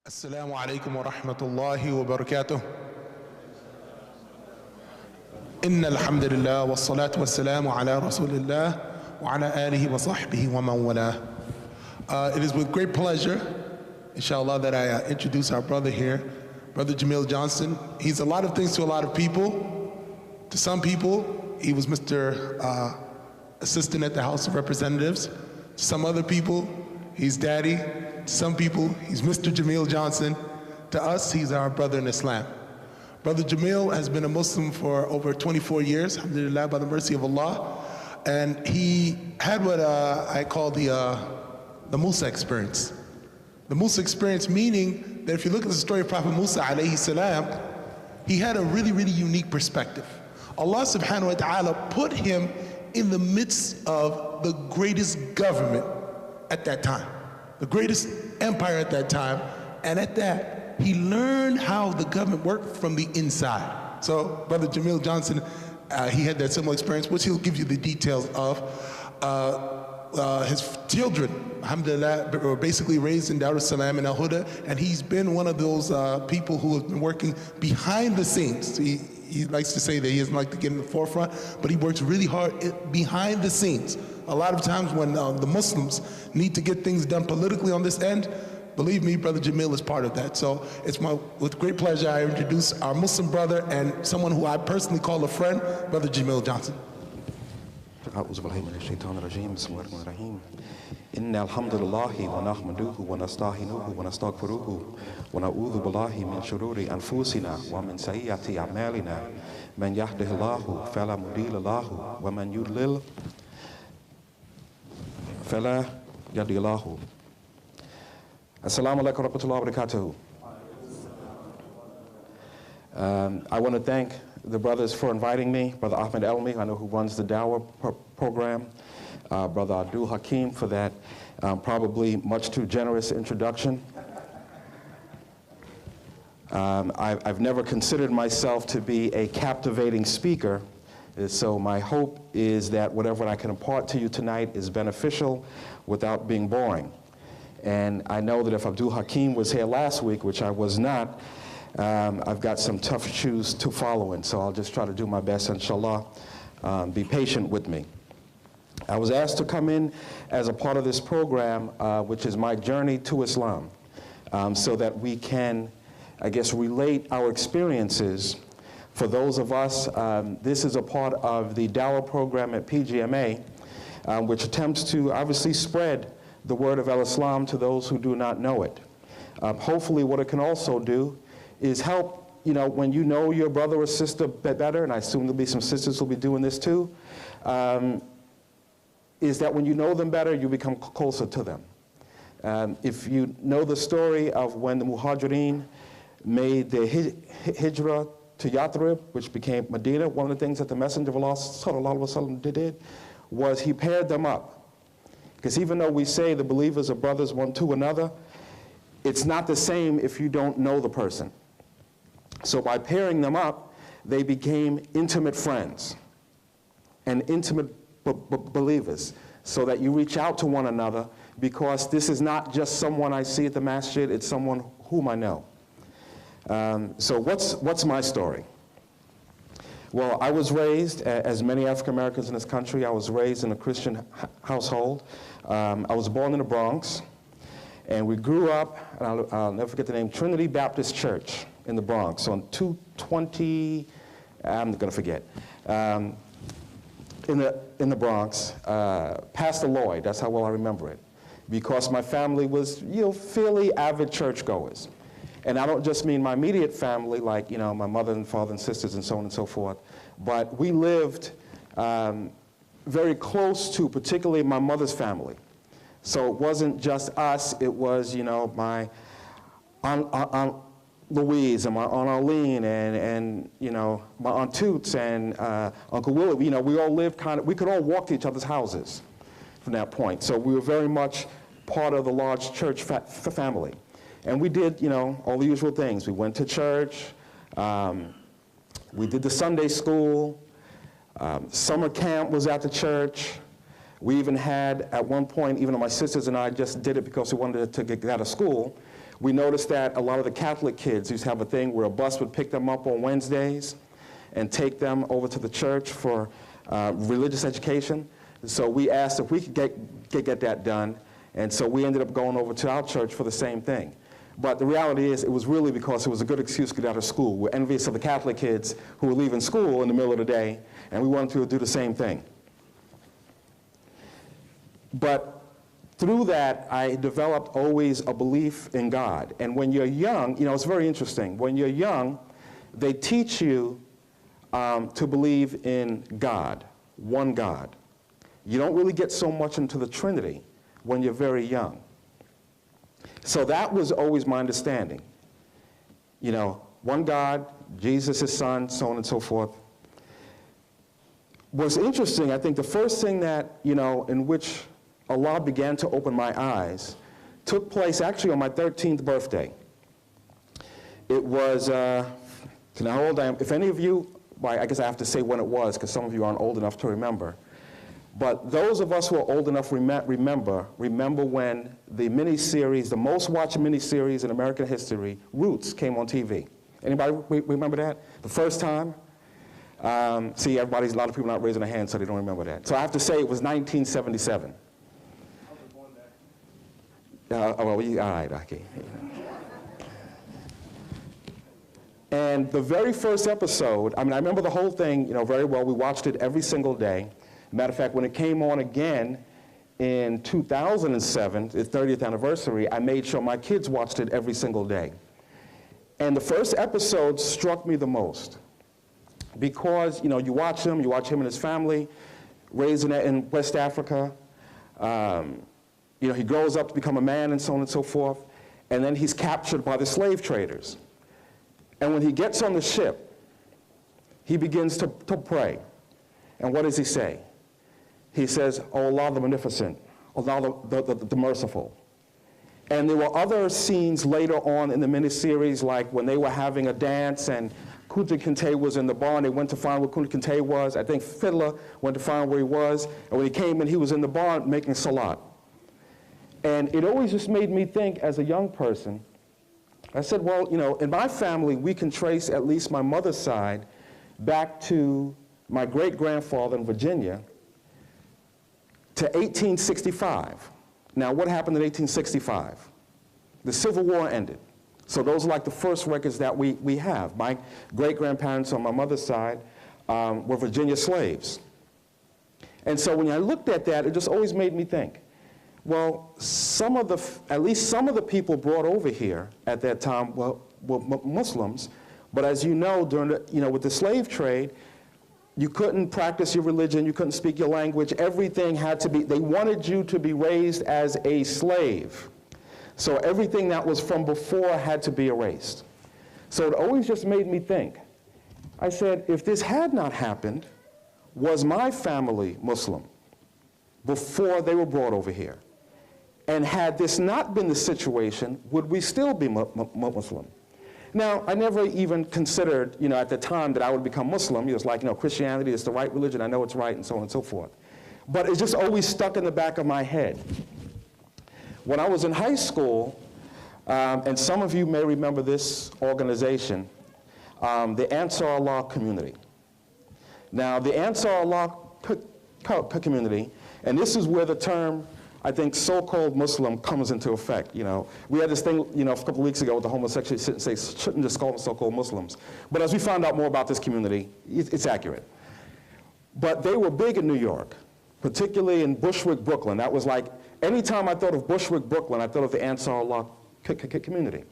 السلام عليكم ورحمة الله وبركاته. إن الحمد لله والصلاة والسلام على رسول الله وعلى آله وصحبه ومن والاه. It is with great pleasure, inshallah, that I introduce our brother here, Brother Jameel Johnson. He's a lot of things to a lot of people. To some people, he was Mr. Assistant at the House of Representatives. To some other people, he's Daddy. To some people, he's Mr. Jameel Johnson. To us, he's our brother in Islam. Brother Jameel has been a Muslim for over 24 years, alhamdulillah, by the mercy of Allah. And he had what I call the Musa experience. The Musa experience meaning that if you look at the story of Prophet Musa alayhi salam, he had a really, really unique perspective. Allah subhanahu wa ta'ala put him in the midst of the greatest government at that time, the greatest empire at that time, and at that, he learned how the government worked from the inside. So Brother Jameel Johnson, he had that similar experience, which he'll give you the details of. His children, alhamdulillah, were basically raised in Dar es Salaam and Al Huda, and he's been one of those people who have been working behind the scenes. He likes to say that he doesn't like to get in the forefront, but he works really hard behind the scenes. A lot of times when the Muslims need to get things done politically on this end, believe me, Brother Jameel is part of that. So it's with great pleasure I introduce our Muslim brother and someone who I personally call a friend, Brother Jameel Johnson. أعوذ بالله من الشيطان الرجيم بسم الله الرحمن الرحيم إن الحمد لله ونحمده ونستعينه ونستغفره ونعوذ بالله من شرور أنفسنا ومن سيئات أعمالنا من يهده الله فلا مضل له ومن يضلل فلا هادي له. Assalamu alaikum wa rahmatullahi wa barakatuhu. I want to thank the brothers for inviting me, Brother Ahmed Elmi, I know who runs the Dawah program, Brother Abdul Hakim for that probably much too generous introduction. I've never considered myself to be a captivating speaker, so my hope is that whatever I can impart to you tonight is beneficial without being boring. And I know that if Abdul Hakim was here last week, which I was not, I've got some tough shoes to follow in, so I'll just try to do my best, inshallah. Be patient with me. I was asked to come in as a part of this program, which is my journey to Islam, so that we can, I guess, relate our experiences. For those of us, this is a part of the Dawah program at PGMA, which attempts to obviously spread the word of Al-Islam to those who do not know it. Hopefully what it can also do is help, when you know your brother or sister better, and I assume there'll be some sisters who'll be doing this too, is that when you know them better, you become closer to them. If you know the story of when the Muhajirin made the hijrah to Yathrib, which became Medina, one of the things that the Messenger of Allah sallallahu alaihi wasallam did was he paired them up. Because even though we say the believers are brothers one to another, it's not the same if you don't know the person. So by pairing them up, they became intimate friends and intimate believers, so that you reach out to one another, because this is not just someone I see at the masjid, it's someone whom I know. So what's my story? Well, I was raised, as many African Americans in this country, I was raised in a Christian household. I was born in the Bronx, and we grew up, and I'll never forget the name, Trinity Baptist Church in the Bronx on 220, I'm going to forget, in the Bronx. Pastor Lloyd, that's how well I remember it, because my family was fairly avid churchgoers. And I don't just mean my immediate family, like my mother and father and sisters and so on and so forth, but we lived very close to, particularly my mother's family. So it wasn't just us, it was my Aunt Louise and my Aunt Arlene and my Aunt Toots and Uncle Willie. We all lived we could all walk to each other's houses from that point. So we were very much part of the large church family. And we did, all the usual things. We went to church, we did the Sunday school, summer camp was at the church. We even had, at one point, even though my sisters and I just did it because we wanted to get out of school, We noticed that a lot of the Catholic kids used to have a thing where a bus would pick them up on Wednesdays and take them over to the church for religious education. So we asked if we could get that done, and so we ended up going over to our church for the same thing. But the reality is, it was really because it was a good excuse to get out of school. We're envious of the Catholic kids who were leaving school in the middle of the day, and we wanted to do the same thing. But through that, I developed always a belief in God. And when you're young, it's very interesting. When you're young, they teach you to believe in God, one God. You don't really get so much into the Trinity when you're very young. So that was always my understanding. One God, Jesus, his son, so on and so forth. What's interesting, I think the first thing that, in which Allah began to open my eyes took place actually on my 13th birthday. It was, now how old I am, if any of you, well, I guess I have to say when it was, because some of you aren't old enough to remember. But those of us who are old enough remember when the miniseries, the most watched miniseries in American history, Roots, came on TV. Anybody remember that? The first time? See, a lot of people not raising their hands, so they don't remember that. So I have to say it was 1977. All right, okay. And the very first episode, I remember the whole thing, very well. We watched it every single day. Matter of fact, when it came on again in 2007, its 30th anniversary, I made sure my kids watched it every single day. And the first episode struck me the most because, you watch him and his family, raised in West Africa. He grows up to become a man and so on and so forth. And then he's captured by the slave traders. And when he gets on the ship, he begins to pray. And what does he say? He says, "Oh Allah the Magnificent, Allah the Merciful." And there were other scenes later on in the miniseries, like when they were having a dance and Kunta Kinte was in the bar and they went to find where Kunta Kinte was. I think Fiddler went to find where he was. And when he came in, he was in the bar making salat. And it always just made me think as a young person, I said, well, in my family, we can trace at least my mother's side back to my great-grandfather in Virginia to 1865. Now, what happened in 1865? The Civil War ended. So those are like the first records that we have. My great-grandparents on my mother's side were Virginia slaves. And so when I looked at that, it just always made me think, well, at least some of the people brought over here at that time were Muslims. But as you know, during with the slave trade, you couldn't practice your religion, you couldn't speak your language, everything had to be, they wanted you to be raised as a slave. So everything that was from before had to be erased. So it always just made me think. I said, if this had not happened, was my family Muslim before they were brought over here? And had this not been the situation, would we still be Muslim? Now, I never even considered, at the time that I would become Muslim. It was like, Christianity is the right religion, I know it's right, and so on and so forth. But it just always stuck in the back of my head. When I was in high school, and some of you may remember this organization, the Ansar Allah community. Now, the Ansar Allah community, and this is where the term, I think, so-called Muslim comes into effect. We had this thing, a couple of weeks ago with the homosexuals say shouldn't just call them so-called Muslims. But as we found out more about this community, it's accurate. But they were big in New York, particularly in Bushwick, Brooklyn. That was like, anytime I thought of Bushwick, Brooklyn, I thought of the Ansar Allah community.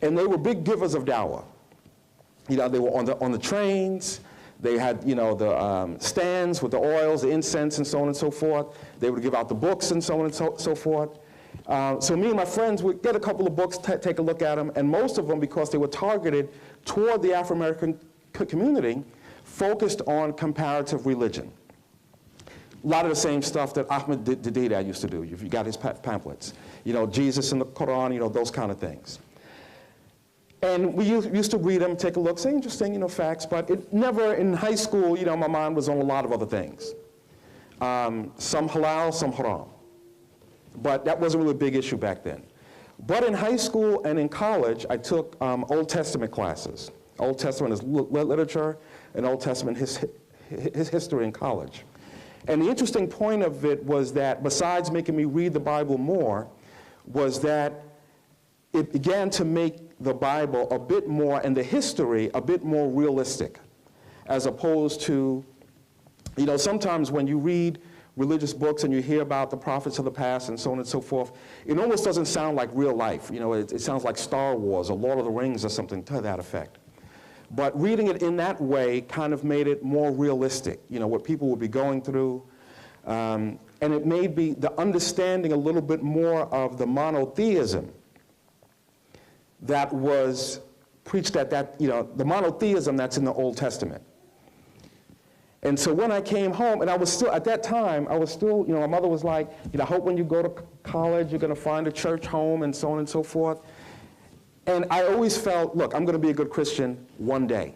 And they were big givers of dawah. They were on the trains. They had, the stands with the oils, the incense, and so on and so forth. They would give out the books and so on and so forth. So me and my friends would get a couple of books, take a look at them, and most of them, because they were targeted toward the Afro-American community, focused on comparative religion. A lot of the same stuff that Ahmed Dededah used to do. You got his pamphlets. Jesus in the Quran, those kind of things. And we used to read them, take a look, say interesting, facts, but it never, in high school, my mind was on a lot of other things. Some halal, some haram. But that wasn't really a big issue back then. But in high school and in college, I took Old Testament classes. Old Testament is literature, and Old Testament history in college. And the interesting point of it was that, besides making me read the Bible more, was that it began to make the Bible a bit more, and the history a bit more realistic, as opposed to, you know, sometimes when you read religious books and you hear about the prophets of the past and so on and so forth, it almost doesn't sound like real life. You know, it sounds like Star Wars or Lord of the Rings or something to that effect. But reading it in that way kind of made it more realistic, you know, what people would be going through. And it made me the understanding a little bit more of the monotheism that was preached at that, you know, the monotheism that's in the Old Testament. And so when I came home, and I was still, at that time, I was still, you know, my mother was like, you know, I hope when you go to college, you're going to find a church home and so on and so forth. And I always felt, look, I'm going to be a good Christian one day.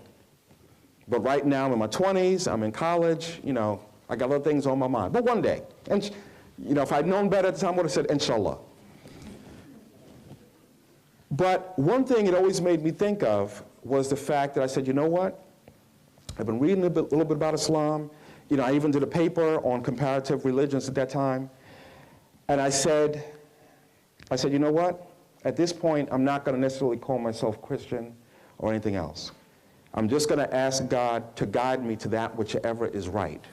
But right now, I'm in my 20s, I'm in college, you know, I got other things on my mind. But one day. And, you know, if I'd known better at the time, I would have said, inshallah. But one thing it always made me think of was the fact that I said, you know what? I've been reading a little bit about Islam. You know, I even did a paper on comparative religions at that time. And I said, you know what? At this point, I'm not going to necessarily call myself Christian or anything else. I'm just going to ask God to guide me to that whichever is right.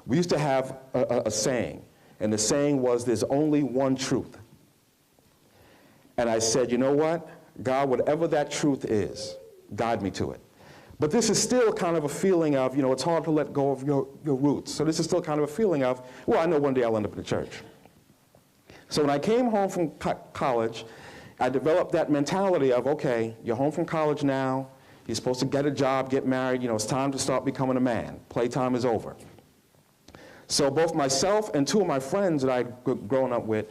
We used to have a saying, and the saying was, there's only one truth. And I said, you know what? God, whatever that truth is, guide me to it. But this is still kind of a feeling of, you know, it's hard to let go of your roots. So this is still kind of a feeling of, well, I know one day I'll end up in the church. So when I came home from college, I developed that mentality of, okay, you're home from college now, you're supposed to get a job, get married, you know, it's time to start becoming a man. Playtime is over. So both myself and two of my friends that I'd grown up with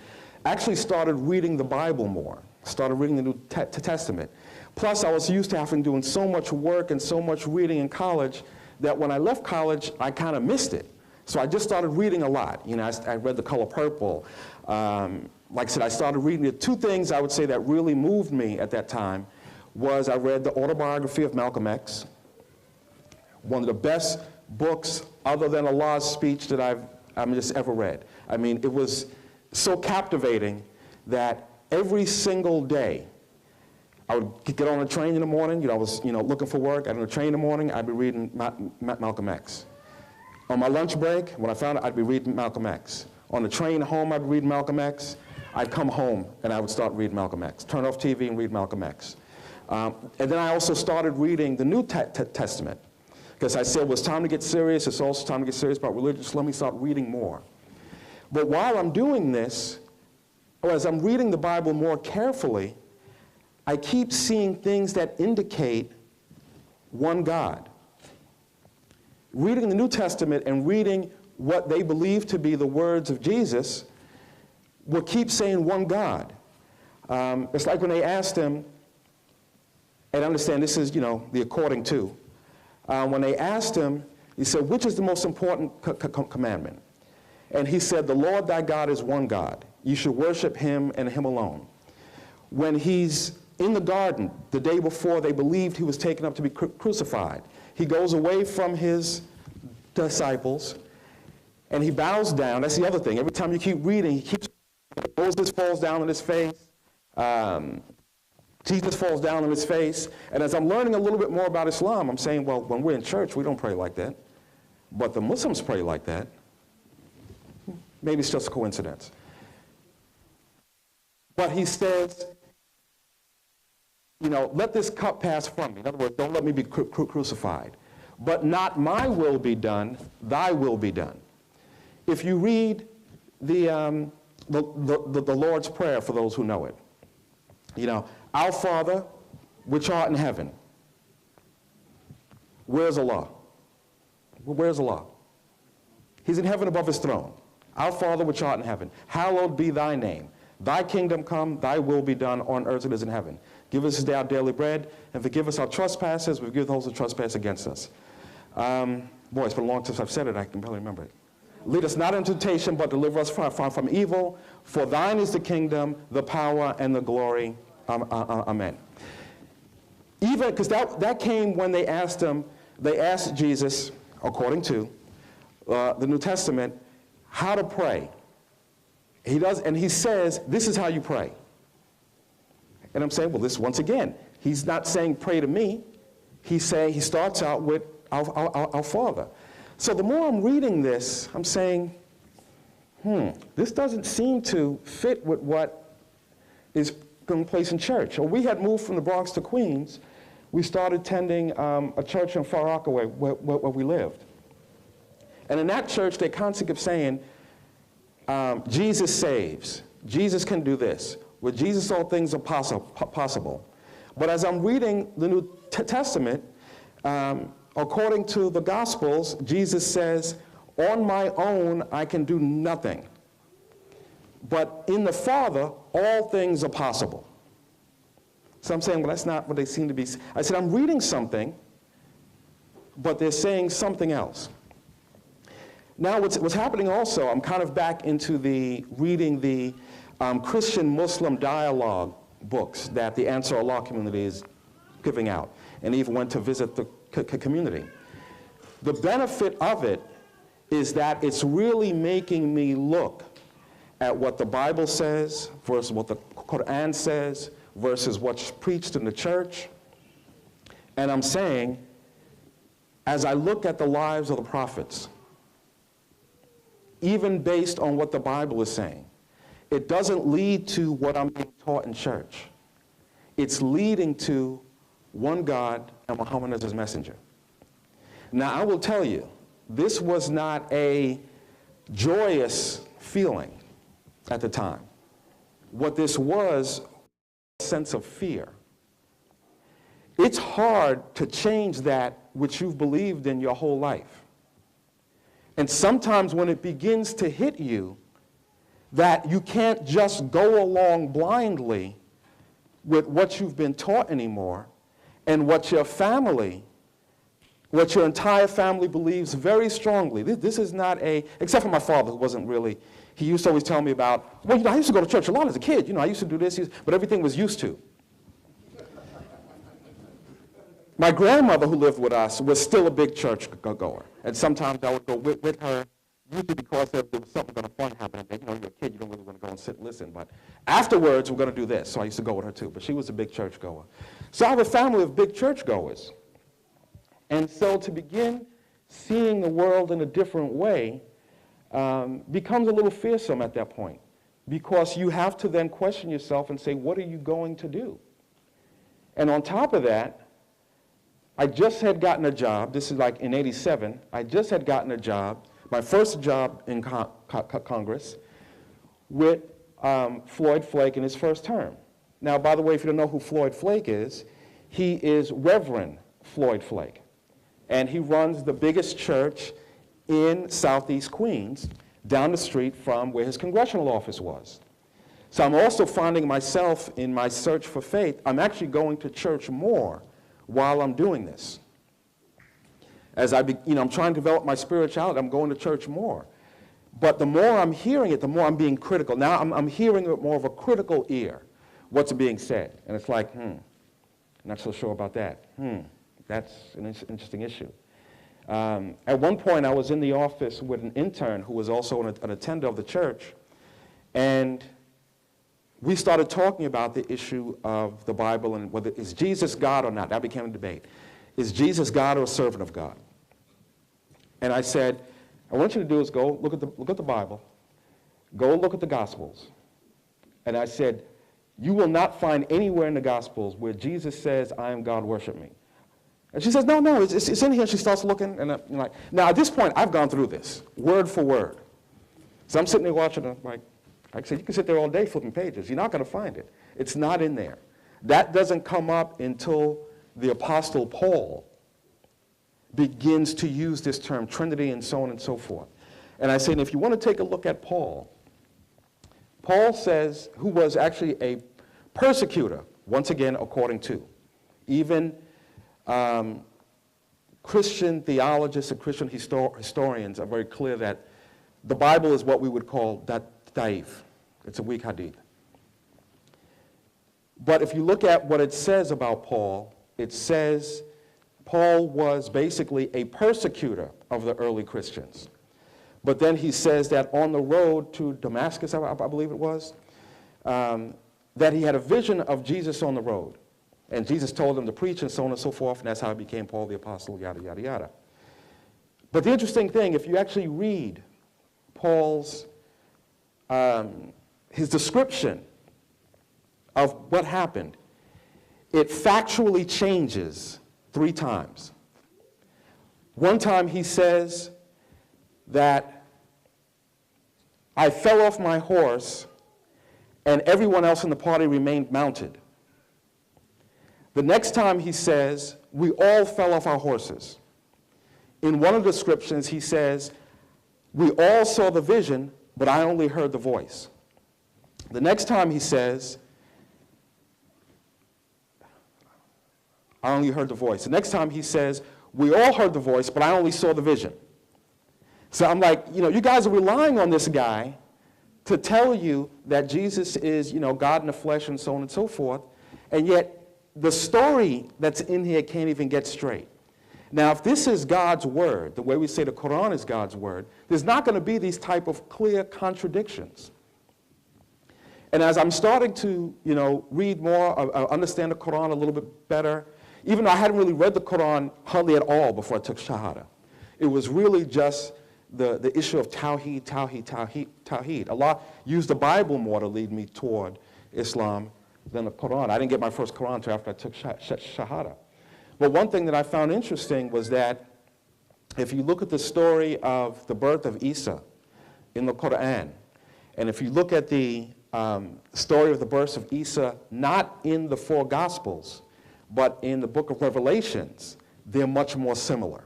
actually started reading the Bible more, started reading the New Testament. Plus, I was used to having doing so much work and so much reading in college that when I left college, I kind of missed it. So I just started reading a lot. You know, I read The Color Purple. Like I said, I started reading. The two things I would say that really moved me at that time was I read the autobiography of Malcolm X, one of the best books other than Allah's speech that I've just ever read. I mean, it was so captivating that every single day I would get on a train in the morning. You know, I was, you know, looking for work. I'd on a train in the morning. I'd be reading Malcolm X. On my lunch break, when I found it, I'd be reading Malcolm X. On the train home, I'd read Malcolm X. I'd come home and I would start reading Malcolm X. Turn off TV and read Malcolm X. And then I also started reading the New Testament because I said, well, it's time to get serious. It's also time to get serious about religion. So let me start reading more. But while I'm doing this, or as I'm reading the Bible more carefully, I keep seeing things that indicate one God. Reading the New Testament and reading what they believe to be the words of Jesus will keep saying one God. It's like when they asked him, and understand this is, you know, the according to, when they asked him, he said, which is the most important commandment? And he said, the Lord thy God is one God. You should worship him and him alone. When he's in the garden, the day before they believed he was taken up to be crucified, he goes away from his disciples and he bows down. That's the other thing. Every time you keep reading, Moses falls down on his face. Jesus falls down on his face. And as I'm learning a little bit more about Islam, I'm saying, well, when we're in church, we don't pray like that. But the Muslims pray like that. Maybe it's just a coincidence. But he says, you know, let this cup pass from me. In other words, don't let me be crucified. But not my will be done, thy will be done. If you read the Lord's Prayer, for those who know it, you know, our Father, which art in heaven. Where's Allah? Where's Allah? He's in heaven above his throne. Our Father, which art in heaven, hallowed be thy name. Thy kingdom come, thy will be done on earth as it is in heaven. Give us this day our daily bread, and forgive us our trespasses. We forgive those who trespass against us. Boy, it's been a long time since I've said it. I can barely remember it. Lead us not into temptation, but deliver us from evil. For thine is the kingdom, the power, and the glory. Amen. Even, because that came when they asked Jesus, according to the New Testament, how to pray. He does, and he says, this is how you pray. And I'm saying, well, this, once again, he's not saying pray to me. He starts out with our Father. So the more I'm reading this, I'm saying, this doesn't seem to fit with what is taking place in church. Or we had moved from the Bronx to Queens. We started attending a church in Far Rockaway where we lived. And in that church, they constantly kept saying, Jesus saves. Jesus can do this. With Jesus, all things are possible. But as I'm reading the New Testament, according to the Gospels, Jesus says, on my own, I can do nothing. But in the Father, all things are possible. So I'm saying, well, that's not what they seem to be. I said, I'm reading something, but they're saying something else. Now, what's happening also, I'm kind of back into reading the Christian-Muslim dialogue books that the Ansar Allah community is giving out, and even went to visit the community. The benefit of it is that it's really making me look at what the Bible says versus what the Quran says versus what's preached in the church. And I'm saying, as I look at the lives of the prophets, even based on what the Bible is saying, it doesn't lead to what I'm being taught in church. It's leading to one God and Muhammad as his messenger. Now, I will tell you, this was not a joyous feeling at the time. What this was a sense of fear. It's hard to change that which you've believed in your whole life. And sometimes when it begins to hit you, that you can't just go along blindly with what you've been taught anymore, and what your entire family believes very strongly. This is not except for my father, who wasn't really, he used to always tell me about, well, I used to go to church a lot as a kid, I used to do this, but everything was used to. My grandmother, who lived with us, was still a big church goer, and sometimes I would go with her, usually because there was something going to fun happening. You're a kid, you don't really want to go and sit and listen, but afterwards we're going to do this, so I used to go with her too, but she was a big church goer. So I have a family of big church goers, and so to begin seeing the world in a different way becomes a little fearsome at that point, because you have to then question yourself and say, what are you going to do? And on top of that, I just had gotten a job, this is like in '87, I just had gotten a job, my first job in Congress, with Floyd Flake in his first term. Now, by the way, if you don't know who Floyd Flake is, he is Reverend Floyd Flake, and he runs the biggest church in Southeast Queens, down the street from where his congressional office was. So I'm also finding myself in my search for faith, I'm actually going to church more while I'm doing this. As I'm trying to develop my spirituality, I'm going to church more. But the more I'm hearing it, the more I'm being critical. Now I'm hearing it more of a critical ear, what's being said. And it's like, not so sure about that. That's an interesting issue. At one point, I was in the office with an intern who was also an attender of the church, and we started talking about the issue of the Bible and whether is Jesus God or not. That became a debate. Is Jesus God or a servant of God? And I said, I want you to do is go look at the Bible, go look at the Gospels. And I said, you will not find anywhere in the Gospels where Jesus says, I am God, worship me. And she says, no, it's in here. She starts looking, and now at this point, I've gone through this, word for word. So I'm sitting there watching it, like I said, you can sit there all day flipping pages. You're not going to find it. It's not in there. That doesn't come up until the Apostle Paul begins to use this term, Trinity, and so on and so forth. And I say, and if you want to take a look at Paul says, who was actually a persecutor, once again, according to, even Christian theologists and Christian historians are very clear that the Bible is what we would call da'if. It's a weak hadith. But if you look at what it says about Paul, it says Paul was basically a persecutor of the early Christians. But then he says that on the road to Damascus, I believe it was, that he had a vision of Jesus on the road. And Jesus told him to preach and so on and so forth, and that's how he became Paul the Apostle, yada, yada, yada. But the interesting thing, if you actually read Paul's, his description of what happened, it factually changes 3 times. One time he says that I fell off my horse and everyone else in the party remained mounted. The next time he says, we all fell off our horses. In one of the descriptions he says, we all saw the vision, but I only heard the voice. The next time he says, I only heard the voice. The next time he says, we all heard the voice, but I only saw the vision. So I'm like, you guys are relying on this guy to tell you that Jesus is, God in the flesh and so on and so forth, and yet the story that's in here can't even get straight. Now, if this is God's word, the way we say the Quran is God's word, there's not going to be these type of clear contradictions. And as I'm starting to, read more, understand the Quran a little bit better, even though I hadn't really read the Quran hardly at all before I took Shahada, it was really just the issue of Tawheed, Tawheed, Tawheed, Tawheed. Allah used the Bible more to lead me toward Islam than the Quran. I didn't get my first Quran until after I took Shahada. But one thing that I found interesting was that if you look at the story of the birth of Isa in the Quran, and if you look at the story of the birth of Isa, not in the 4 Gospels, but in the book of Revelations, they're much more similar.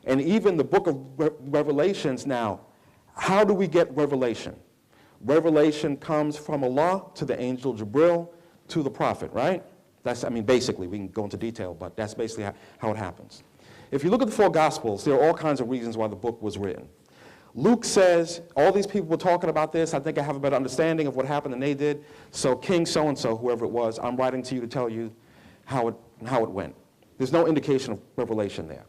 And even the book of Revelations now, how do we get revelation? Revelation comes from Allah to the angel Jameel to the prophet, right? Basically, we can go into detail, but that's basically how it happens. If you look at the 4 Gospels, there are all kinds of reasons why the book was written. Luke says, all these people were talking about this. I think I have a better understanding of what happened than they did. So King so-and-so, whoever it was, I'm writing to you to tell you how it went. There's no indication of revelation there.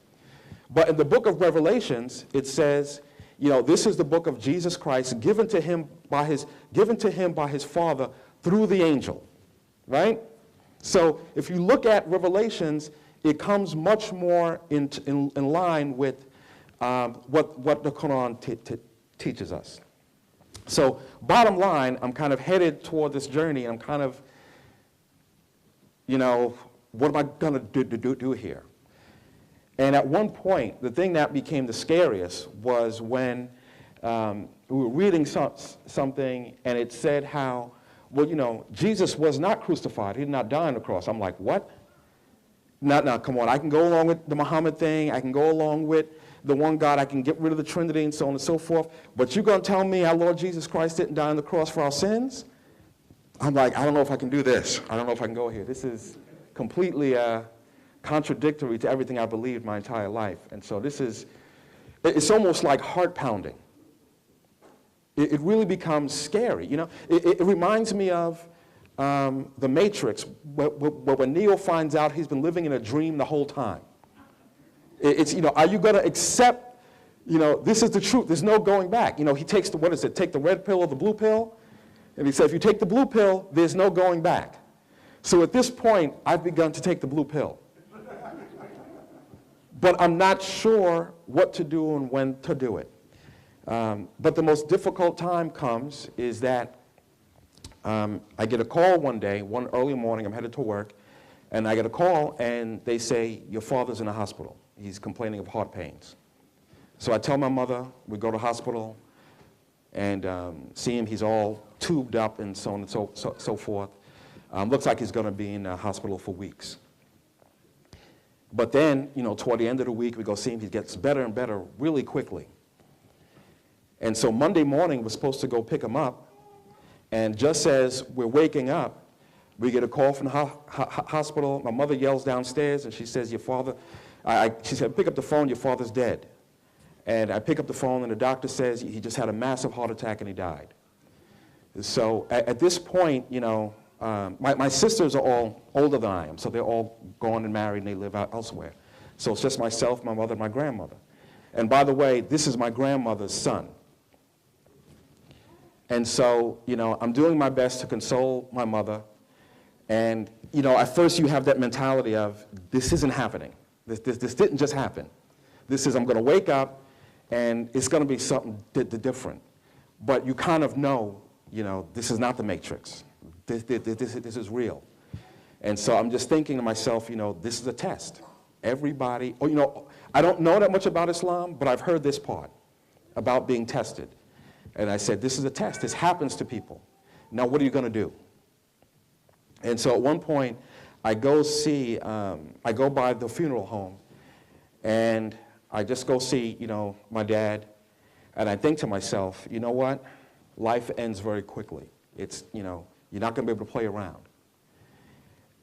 But in the book of Revelations, it says, this is the book of Jesus Christ given to him by his Father through the angel, right? So if you look at Revelations, it comes much more in line with what the Quran teaches us. So bottom line, I'm kind of headed toward this journey, and I'm kind of, what am I going to do here? And at one point, the thing that became the scariest was when we were reading something, and it said how, Jesus was not crucified. He did not die on the cross. I'm like, what? No, come on. I can go along with the Muhammad thing. I can go along with the one God. I can get rid of the Trinity and so on and so forth. But you're going to tell me our Lord Jesus Christ didn't die on the cross for our sins? I'm like, I don't know if I can do this. I don't know if I can go here. This is completely contradictory to everything I believed my entire life. And so it's almost like heart pounding. It really becomes scary. It reminds me of The Matrix, when Neo finds out he's been living in a dream the whole time. Are you going to accept, this is the truth, there's no going back. He takes take the red pill or the blue pill? And he said, if you take the blue pill, there's no going back. So at this point, I've begun to take the blue pill. But I'm not sure what to do and when to do it. But the most difficult time comes is that I get a call one day, one early morning, I'm headed to work, and I get a call, and they say, your father's in the hospital. He's complaining of heart pains. So I tell my mother, we go to the hospital, and see him, he's all tubed up and so on and so forth. Looks like he's going to be in the hospital for weeks. But then, toward the end of the week, we go see him. He gets better and better really quickly. And so Monday morning, we're supposed to go pick him up. And just as we're waking up, we get a call from the hospital. My mother yells downstairs, and she says, your father, she said, pick up the phone, your father's dead. And I pick up the phone, and the doctor says he just had a massive heart attack and he died. So at this point, you know, my sisters are all older than I am, so they're all gone and married and they live out elsewhere. So it's just myself, my mother, and my grandmother. And by the way, this is my grandmother's son. And so, you know, I'm doing my best to console my mother. And, you know, at first you have that mentality of, this isn't happening. This didn't just happen. This is, I'm going to wake up, and it's going to be something different. But you kind of know, you know, this is not the Matrix. This is real. And so I'm just thinking to myself, you know, this is a test. Everybody, you know, I don't know that much about Islam, but I've heard this part about being tested. And I said, this is a test. This happens to people. Now, what are you going to do? And so at one point, I go by the funeral home, and I just go see, you know, my dad, and I think to myself, you know what? Life ends very quickly. It's, you know, you're not going to be able to play around.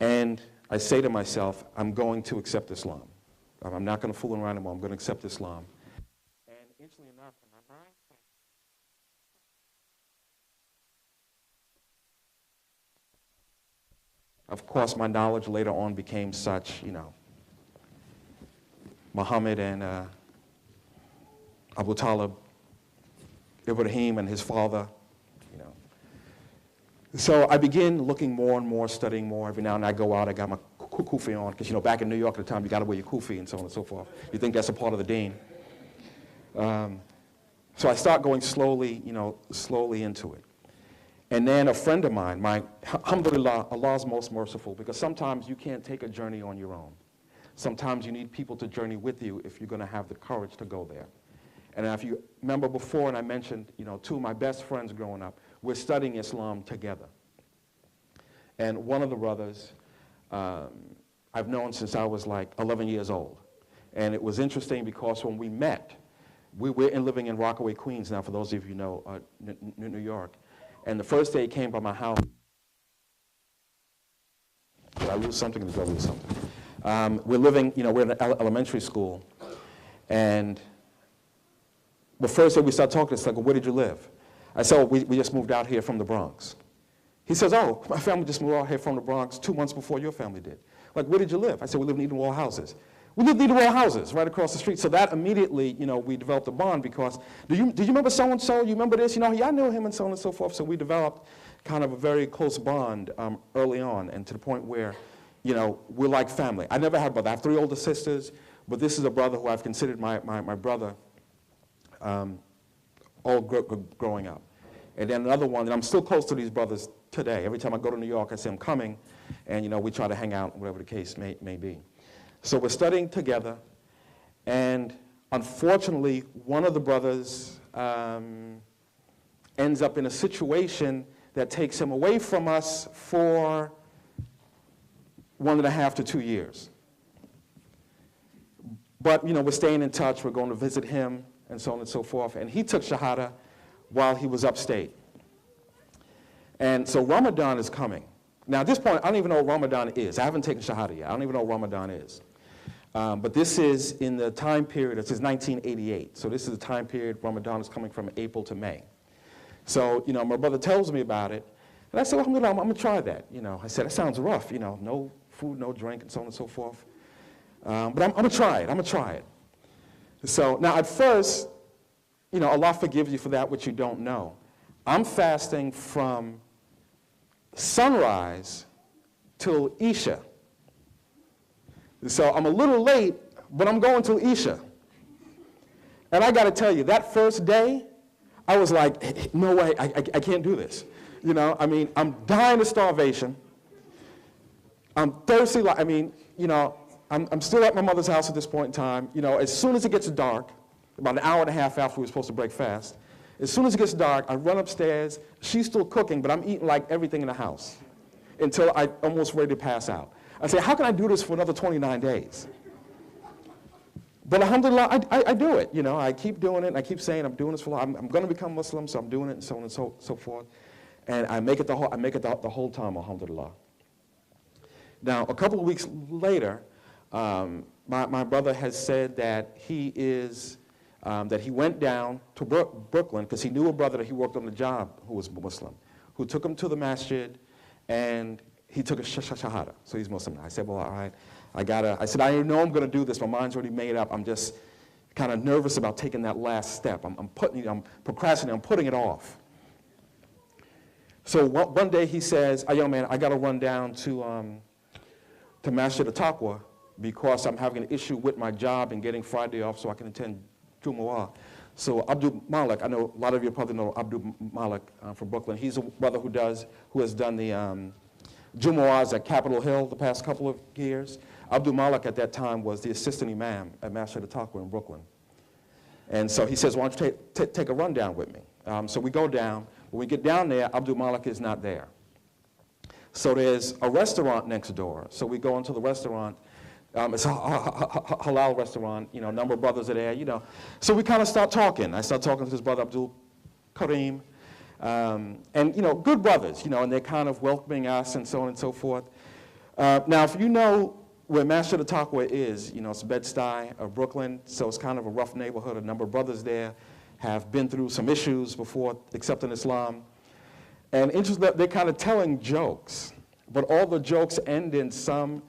And I say to myself, I'm going to accept Islam. I'm not going to fool around anymore. I'm going to accept Islam. And interestingly enough, in my mind, of course, my knowledge later on became such, you know, Muhammad and Abu Talib, Ibrahim and his father, you know. So I begin looking more and more, studying more. Every now and then I go out, I got my kufi on, because, you know, back in New York at the time, you got to wear your kufi and so on and so forth. You think that's a part of the deen. So I start going slowly, you know, slowly into it. And then a friend of mine, alhamdulillah, Allah's most merciful, because sometimes you can't take a journey on your own. Sometimes you need people to journey with you if you're going to have the courage to go there. And if you remember before, and I mentioned, you know, two of my best friends growing up, we're studying Islam together. And one of the brothers, I've known since I was like 11 years old. And it was interesting because when we met, we're living in Rockaway, Queens now, for those of you who know New York. And the first day he came by my house. Did I lose something? Did I lose something? We're living, you know, we're in elementary school. And the first day we start talking, it's like, well, where did you live? I said, oh, we just moved out here from the Bronx. He says, oh, my family just moved out here from the Bronx 2 months before your family did. Like, where did you live? I said, we live in Eden Wall houses. We lived in Eden Wall houses right across the street. So that immediately, you know, we developed a bond because, do you remember so-and-so? You remember this? You know, yeah, I knew him and so on and so forth. So we developed kind of a very close bond early on, and to the point where, you know, we're like family. I never had a brother. I have 3 older sisters, but this is a brother who I've considered my brother all growing up. And then another one, and I'm still close to these brothers today. Every time I go to New York, I say I'm coming, and, you know, we try to hang out, whatever the case may be. So we're studying together, and unfortunately, one of the brothers ends up in a situation that takes him away from us for 1.5 to 2 years. But, you know, we're staying in touch. We're going to visit him, and so on and so forth. And he took Shahada while he was upstate. And so Ramadan is coming. Now, at this point, I don't even know what Ramadan is. I haven't taken Shahada yet. I don't even know what Ramadan is. But this is in the time period, it says 1988. So this is the time period Ramadan is coming from April to May. So, you know, my brother tells me about it. And I said, well, I'm going to try that. You know, I said, that sounds rough, you know, no food, no drink, and so on and so forth. But I'm going to try it. I'm going to try it. So now at first, you know, Allah forgives you for that which you don't know. I'm fasting from sunrise till Isha. So I'm a little late, but I'm going till Isha. And I got to tell you, that first day, I was like, no way, I can't do this. You know, I mean, I'm dying of starvation. I'm thirsty, I mean, you know, I'm still at my mother's house at this point in time. You know, as soon as it gets dark, about 1.5 hours after we were supposed to break fast, as soon as it gets dark, I run upstairs. She's still cooking, but I'm eating like everything in the house until I'm almost ready to pass out. I say, how can I do this for another 29 days? But alhamdulillah, I do it. You know, I keep doing it, and I keep saying I'm doing this for Allah. I'm going to become Muslim, so I'm doing it, and so on and so forth. And I make it the whole time, alhamdulillah. Now, a couple of weeks later, my brother has said that he is that he went down to Brooklyn because he knew a brother that he worked on the job who was Muslim, who took him to the masjid, and he took a shahada. So he's Muslim now. I said, well, all right, I said, I know I'm going to do this. My mind's already made up. I'm just kind of nervous about taking that last step. I'm procrastinating. I'm putting it off. So one day he says, young man, I got to run down to Masjid al-Taqwa because I'm having an issue with my job and getting Friday off so I can attend Jumu'ah. So Abdul Malik, I know a lot of you probably know Abdul Malik from Brooklyn. He's a brother who has done the Jumu'ahs at Capitol Hill the past couple of years. Abdul Malik at that time was the assistant imam at Masjid al-Taqwa in Brooklyn. And so he says, why don't you take a run down with me? So we go down. When we get down there, Abdul Malik is not there. So there's a restaurant next door. So we go into the restaurant. It's a halal restaurant. You know, a number of brothers are there, you know. So we kind of start talking. I start talking to his brother, Abdul Kareem. And, you know, good brothers, you know, and they're kind of welcoming us and so on and so forth. Now, if you know where Masjid al-Taqwa is, you know, it's Bed-Stuy of Brooklyn, so it's kind of a rough neighborhood. A number of brothers there have been through some issues before accepting Islam. And interesting, they're kind of telling jokes, but all the jokes end in some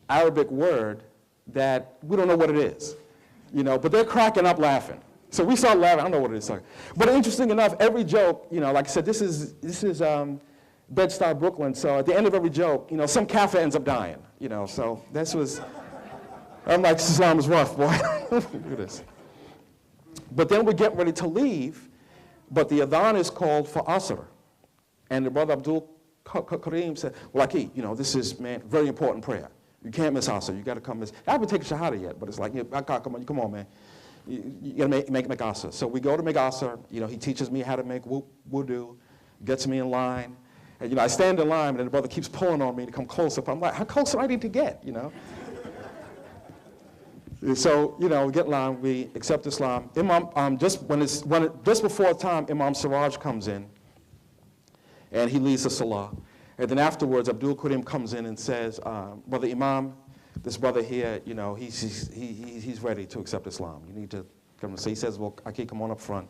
Arabic word that we don't know what it is, you know, but they're cracking up laughing. So we start laughing, I don't know what it is. But interesting enough, every joke, you know, like I said, this is Bed-Stuy, Brooklyn, so at the end of every joke, you know, some kafir ends up dying, you know, so this was, I'm like, Islam is rough, boy. Look at this. But then we get ready to leave, but the adhan is called for Asr. And the brother Abdul Kareem said, well, Aki, you know, this is, man, very important prayer. You can't miss Asr. You got to come miss. I haven't taken Shahada yet, but it's like, yeah, come on, man. You got to make Asr. So we go to make Asr. You know, he teaches me how to make wudu, gets me in line. And, you know, I stand in line, and then the brother keeps pulling on me to come closer. I'm like, how close do I need to get, you know? So, you know, we get in line, we accept Islam. Imam, just before time, Imam Siraj comes in, and he leads the Salah. And then afterwards, Abdul Karim comes in and says, Brother Imam, this brother here, you know, he's ready to accept Islam. You need to come. So he says, well, Aki, come on up front.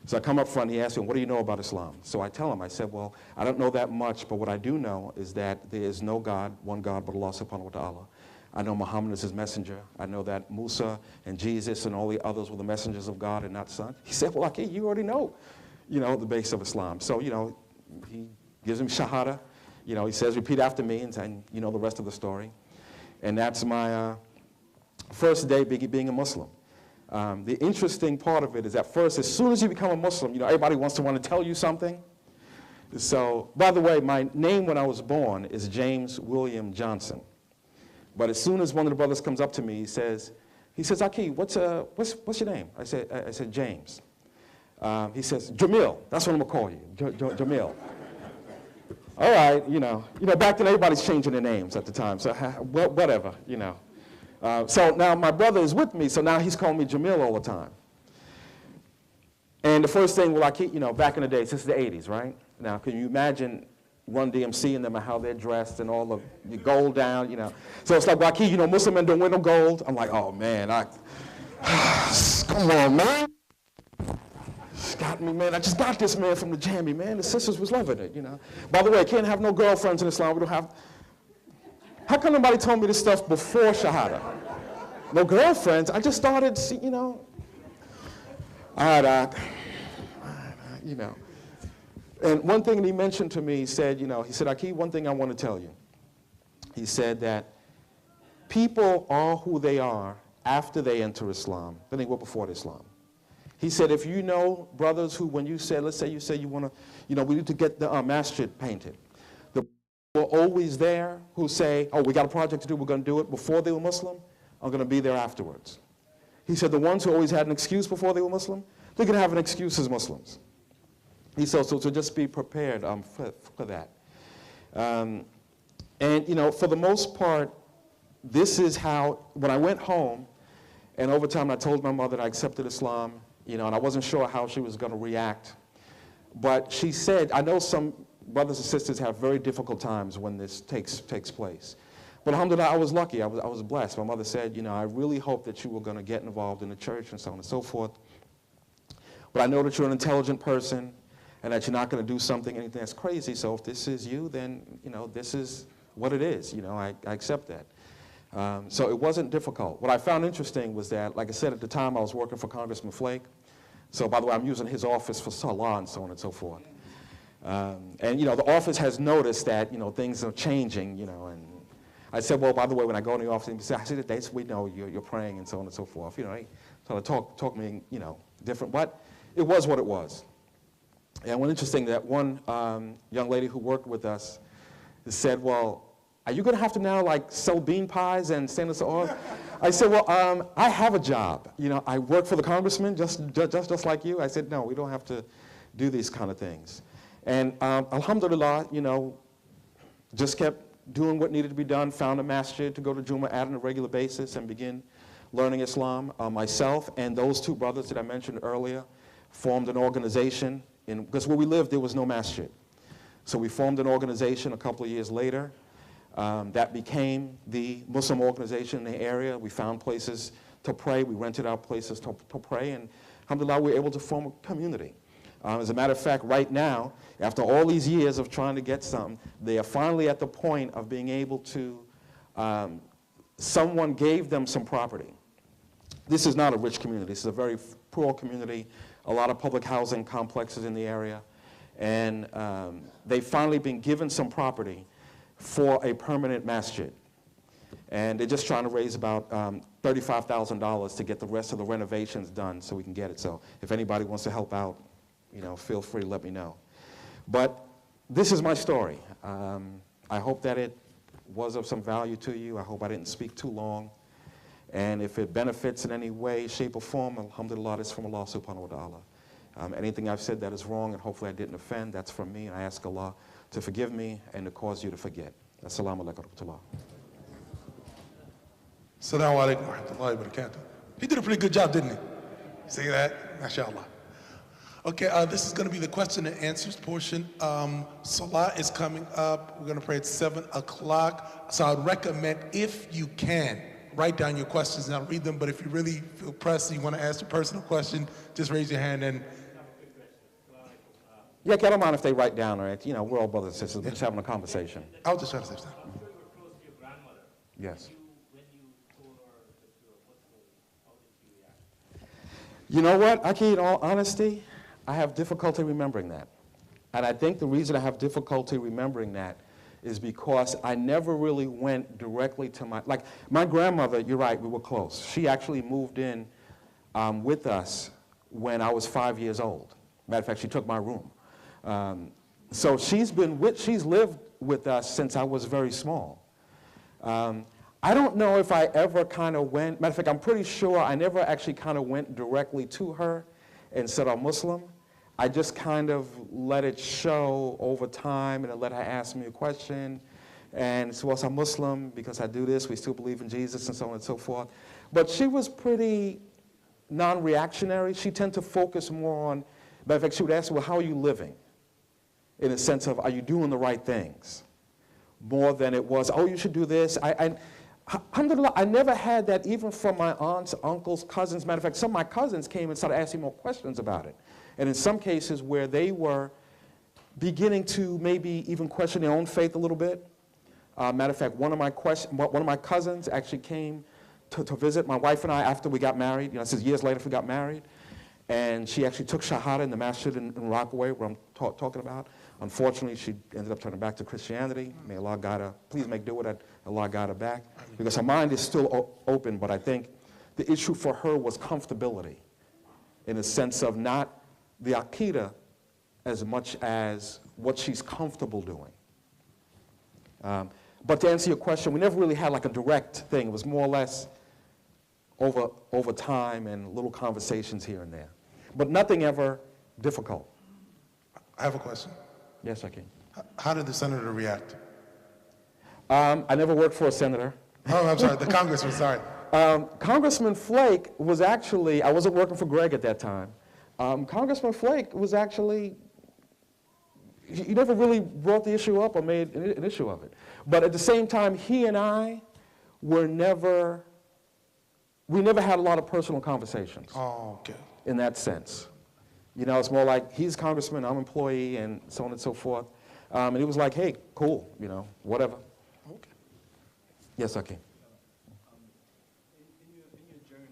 So I come up front, he asks me, what do you know about Islam? So I tell him, I said, well, I don't know that much, but what I do know is that there is no God, one God, but Allah subhanahu wa ta'ala. I know Muhammad is his messenger. I know that Musa and Jesus and all the others were the messengers of God and not sons. He said, well, okay, you already know, the base of Islam. So, he gives him Shahada. He says, repeat after me, and you know the rest of the story. And that's my first day being a Muslim. The interesting part of it is at first, as soon as you become a Muslim, everybody wants to tell you something. So, by the way, my name when I was born is James William Johnson. But as soon as one of the brothers comes up to me, he says, Aki, what's your name? I said, James. He says, Jameel. That's what I'm gonna call you, Jameel. All right, back then everybody's changing their names at the time, so whatever, So now my brother is with me, so now he's calling me Jameel all the time. And the first thing, back in the day, this is the 80s, right? Now, can you imagine Run DMC and them and how they're dressed and all of the gold down, So it's like, Waki, Muslim men don't wear no gold. I'm like, oh man, come on, man. Got me, man. I just got this, man, from the jammy, man. The sisters was loving it, By the way, I can't have no girlfriends in Islam. We don't have. How come nobody told me this stuff before Shahada? No girlfriends. I just started, all right, And one thing that he mentioned to me, he said, Aki, one thing I want to tell you. He said that people are who they are after they enter Islam than they were before Islam. He said, if you know brothers who, when you said, let's say you say you want to, we need to get the masjid painted. The people were always there who say, oh, we got a project to do, we're going to do it before they were Muslim, are going to be there afterwards. He said the ones who always had an excuse before they were Muslim, they're going to have an excuse as Muslims. He said, so just be prepared for that. And, for the most part, this is how, when I went home, and over time I told my mother that I accepted Islam, and I wasn't sure how she was going to react. But she said, I know some brothers and sisters have very difficult times when this takes place. But alhamdulillah, I was lucky, I was blessed. My mother said, I really hope that you were going to get involved in the church and so on and so forth. But I know that you're an intelligent person and that you're not going to do anything that's crazy. So if this is you, then, this is what it is. I accept that. So it wasn't difficult. What I found interesting was that, like I said, at the time I was working for Congressman Flake. So by the way, I'm using his office for Salah and so on and so forth. And the office has noticed that, things are changing, and I said, well, by the way, when I go in the office, he said, I see that we know you're praying and so on and so forth. They sort of talk me, different, but it was what it was. And what's interesting that one young lady who worked with us said, well, are you going to have to now sell bean pies and send us off? I said, well, I have a job. I work for the congressman just like you. I said, no, we don't have to do these kind of things. And alhamdulillah, just kept doing what needed to be done, found a masjid to go to Jummah at on a regular basis and begin learning Islam. Myself and those two brothers that I mentioned earlier formed an organization, because where we lived there was no masjid. So we formed an organization a couple of years later that became the Muslim organization in the area. We found places to pray. We rented out places to pray, and alhamdulillah, we were able to form a community. As a matter of fact, right now, after all these years of trying to get something, they are finally at the point of being able to, someone gave them some property. This is not a rich community. This is a very poor community, a lot of public housing complexes in the area, and they've finally been given some property for a permanent masjid. And they're just trying to raise about $35,000 to get the rest of the renovations done so we can get it. So if anybody wants to help out, feel free to let me know. But this is my story. I hope that it was of some value to you. I hope I didn't speak too long. And if it benefits in any way, shape, or form, alhamdulillah, it's from Allah subhanahu wa ta'ala. Anything I've said that is wrong and hopefully I didn't offend, that's from me. And I ask Allah to forgive me and to cause you to forget. Assalamu alaikum wa rahmatullah. Assalamu alaikum wa rahmatullahi wa barakatuh. He did a pretty good job, didn't he? See that? MashaAllah. Okay, this is going to be the question and answers portion. Salah is coming up. We're going to pray at 7 o'clock. So I'd recommend, if you can, write down your questions and I'll read them. But if you really feel pressed and you want to ask a personal question, just raise your hand and... Yeah, I don't mind if they write down, right? We're all brothers and sisters. We're just having a conversation. I was just trying to say something. I'm sure you were close to your grandmother. Yes. When you told her that you were Muslim, how did she react? You know what, Aki, in all honesty, I have difficulty remembering that. And I think the reason I have difficulty remembering that is because I never really went directly to my grandmother, you're right, we were close. She actually moved in with us when I was 5 years old. Matter of fact, she took my room. So she's lived with us since I was very small. I don't know if I ever kind of went, matter of fact, I'm pretty sure I never actually kind of went directly to her and said I'm Muslim. I just kind of let it show over time and I let her ask me a question. And so, well, I'm Muslim because I do this, we still believe in Jesus and so on and so forth. But she was pretty non-reactionary. She tended to focus more on, matter of fact, she would ask me, well, how are you living? In a sense of, are you doing the right things? More than it was, oh, you should do this. Alhamdulillah, I never had that even from my aunts, uncles, cousins. Matter of fact, some of my cousins came and started asking more questions about it. And in some cases where they were beginning to maybe even question their own faith a little bit. Matter of fact, one of my cousins actually came to visit my wife and I after we got married. This is years later we got married. And she actually took Shahada in the masjid in Rockaway, where I'm talking about. Unfortunately, she ended up turning back to Christianity. May Allah guide her. Please make do with that. Allah guide her back. Because her mind is still open, but I think the issue for her was comfortability, in a sense of not the Aqidah as much as what she's comfortable doing. But to answer your question, we never really had like a direct thing. It was more or less over time and little conversations here and there. But nothing ever difficult. I have a question. Yes, I can. How did the senator react? I never worked for a senator. Oh, I'm sorry, the congressman, sorry. Congressman Flake was actually, I wasn't working for Greg at that time. Congressman Flake was actually, he never really brought the issue up or made an issue of it. But at the same time, he and I we never had a lot of personal conversations. Oh, okay. In that sense. You know, it's more like he's congressman, I'm employee, and so on and so forth. And he was like, hey, cool, you know, whatever. Okay. Yes, I can. In your journey,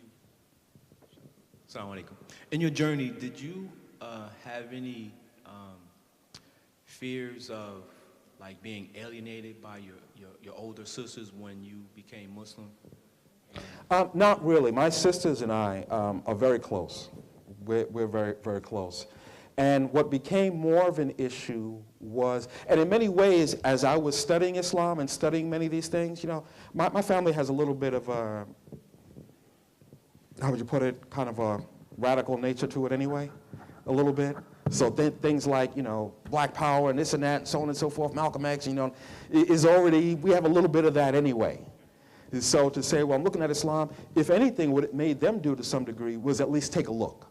Assalamu alaikum. In your journey, did you have any fears of like being alienated by your older sisters when you became Muslim? Not really. My sisters and I are very close. We're very, very close. And what became more of an issue was, and in many ways, as I was studying Islam and studying many of these things, you know, my family has a little bit of a, how would you put it, kind of a radical nature to it anyway, a little bit. So things like, you know, Black Power and this and that and so on and so forth, Malcolm X, you know, is already, we have a little bit of that anyway. So to say, well, I'm looking at Islam, if anything, what it made them do to some degree was at least take a look.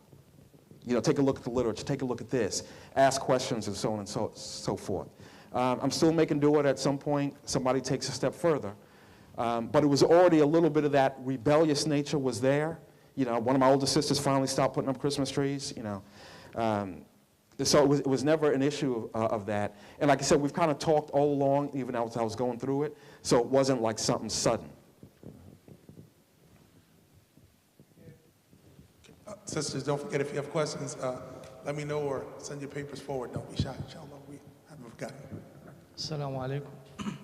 You know, take a look at the literature, take a look at this, ask questions and so on and so forth. I'm still making do it at some point, somebody takes a step further. But it was already a little bit of that rebellious nature was there. You know, one of my older sisters finally stopped putting up Christmas trees, you know. So it was never an issue of that. And like I said, we've kind of talked all along, even as I was going through it, so it wasn't like something sudden. Sisters, don't forget if you have questions, let me know or send your papers forward. Don't be shy, inshallah. We haven't forgotten. Assalamu alaikum.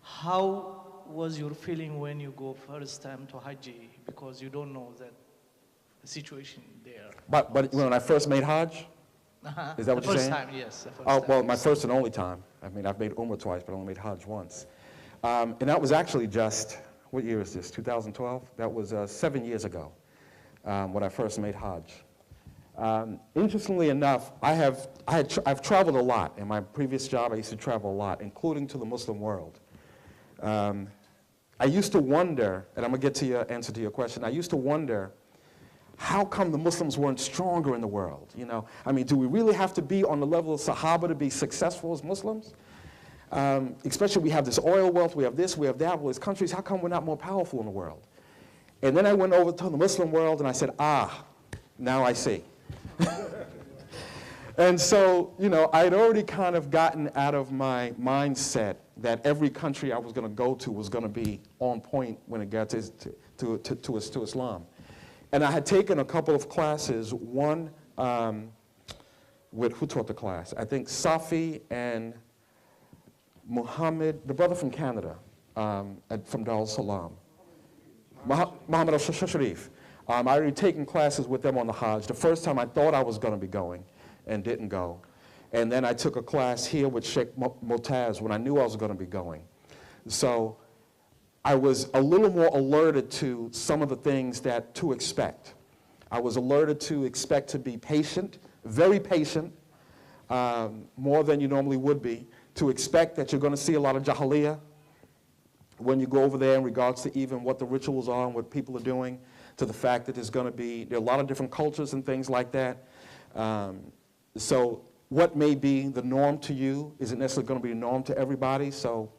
How was your feeling when you go first time to Hajj? Because you don't know that the situation there. But when I first made Hajj, is that what you're saying? The first time, yes. The first Oh, time. well, my first and only time. I mean, I've made Umrah twice, but I only made Hajj once. And that was actually just, what year is this, 2012? That was 7 years ago when I first made Hajj. Interestingly enough, I've traveled a lot. In my previous job, I used to travel a lot, including to the Muslim world. I used to wonder, and I'm going to get to your answer to your question, I used to wonder, how come the Muslims weren't stronger in the world? You know, I mean, do we really have to be on the level of Sahaba to be successful as Muslims? Especially we have this oil wealth, we have this, we have that, well, as countries, how come we're not more powerful in the world? And then I went over to the Muslim world and I said, now I see. And so, you know, I had already kind of gotten out of my mindset that every country I was going to go to was going to be on point when it got to Islam. And I had taken a couple of classes, one with, who taught the class? I think Safi and Muhammad, the brother from Canada, from Dar es Salaam. Muhammad al-Sharif. I already taken classes with them on the Hajj. The first time I thought I was going to be going and didn't go. And then I took a class here with Sheikh Motaz when I knew I was going to be going. So I was a little more alerted to some of the things that to expect. I was alerted to expect to be patient, very patient, more than you normally would be, to expect that you're going to see a lot of jahiliyyah when you go over there in regards to even what the rituals are and what people are doing, to the fact that there are a lot of different cultures and things like that. So what may be the norm to you isn't necessarily going to be the norm to everybody, so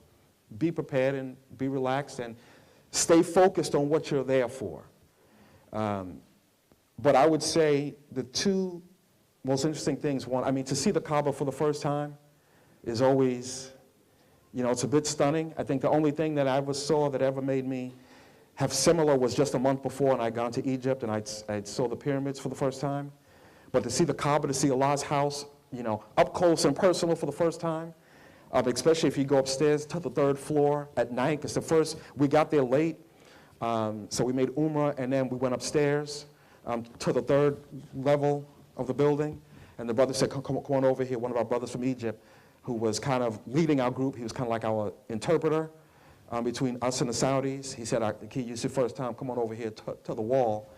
be prepared and be relaxed and stay focused on what you're there for. But I would say the two most interesting things, one, I mean, to see the Kaaba for the first time is always, you know, it's a bit stunning. I think the only thing that I ever saw that ever made me have similar was just a month before, and I'd gone to Egypt and I'd saw the pyramids for the first time. But to see the Kaaba, to see Allah's house, you know, up close and personal for the first time, especially if you go upstairs to the third floor at night, because we got there late, so we made Umrah, and then we went upstairs to the third level of the building, and the brother said, come on over here, one of our brothers from Egypt, who was kind of leading our group. He was kind of like our interpreter between us and the Saudis. He said, "Kid, it's your first time, come on over here to the wall."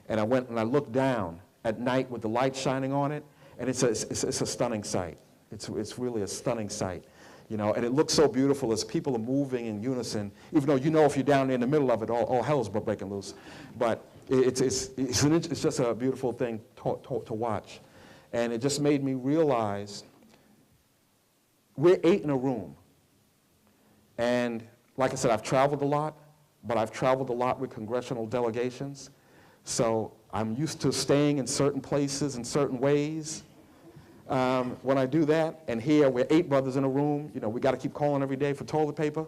And I went and I looked down at night with the light shining on it, and it's a stunning sight. It's really a stunning sight. You know, and it looks so beautiful as people are moving in unison, even though you know if you're down there in the middle of it, all hell's breaking loose. But it's just a beautiful thing to watch. And it just made me realize we're 8 in a room. And like I said, I've traveled a lot, but I've traveled a lot with congressional delegations. So I'm used to staying in certain places in certain ways. When I do that, and here we're 8 brothers in a room, we got to keep calling every day for toilet paper.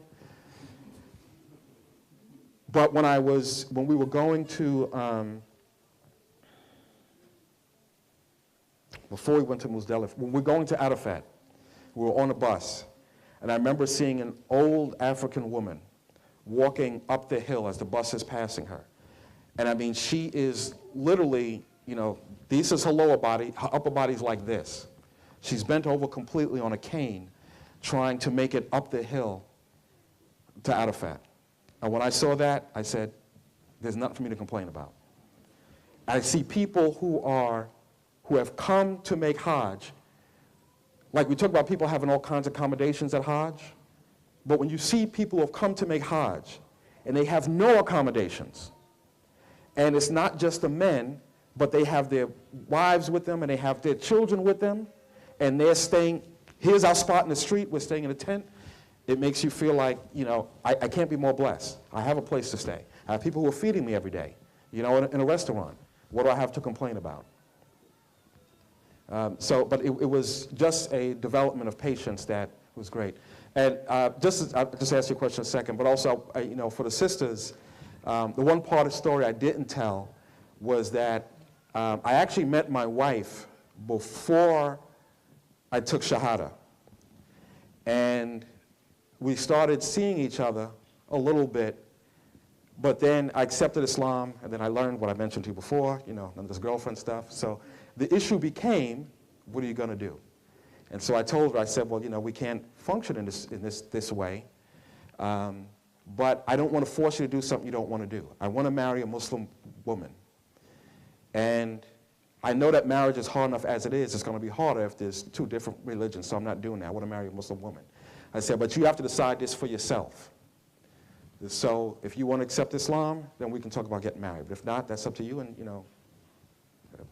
But when we were going to, before we went to Muzdalif, when we were going to Arafat, we were on a bus, and I remember seeing an old African woman walking up the hill as the bus is passing her. And I mean, she is literally, this is her lower body, her upper body's like this. She's bent over completely on a cane, trying to make it up the hill to Arafat. And when I saw that, I said, there's nothing for me to complain about. I see people who have come to make Hajj, like we talk about people having all kinds of accommodations at Hajj, but when you see people who have come to make Hajj, and they have no accommodations, and it's not just the men, but they have their wives with them, and they have their children with them, and they're staying, here's our spot in the street, we're staying in a tent. It makes you feel like, I can't be more blessed. I have a place to stay. I have people who are feeding me every day, in a restaurant. What do I have to complain about? But it was just a development of patience that was great. And I'll just ask you a question in a second, but also, for the sisters, the one part of the story I didn't tell was that I actually met my wife before I took Shahada. And we started seeing each other a little bit, but then I accepted Islam, and then I learned what I mentioned to you before, none of this girlfriend stuff. So the issue became, what are you going to do? And so I told her, I said, well, we can't function in this way, but I don't want to force you to do something you don't want to do. I want to marry a Muslim woman. And I know that marriage is hard enough as it is. It's going to be harder if there's 2 different religions, so I'm not doing that. I want to marry a Muslim woman. I said, but you have to decide this for yourself. So if you want to accept Islam, then we can talk about getting married. But if not, that's up to you, and whatever.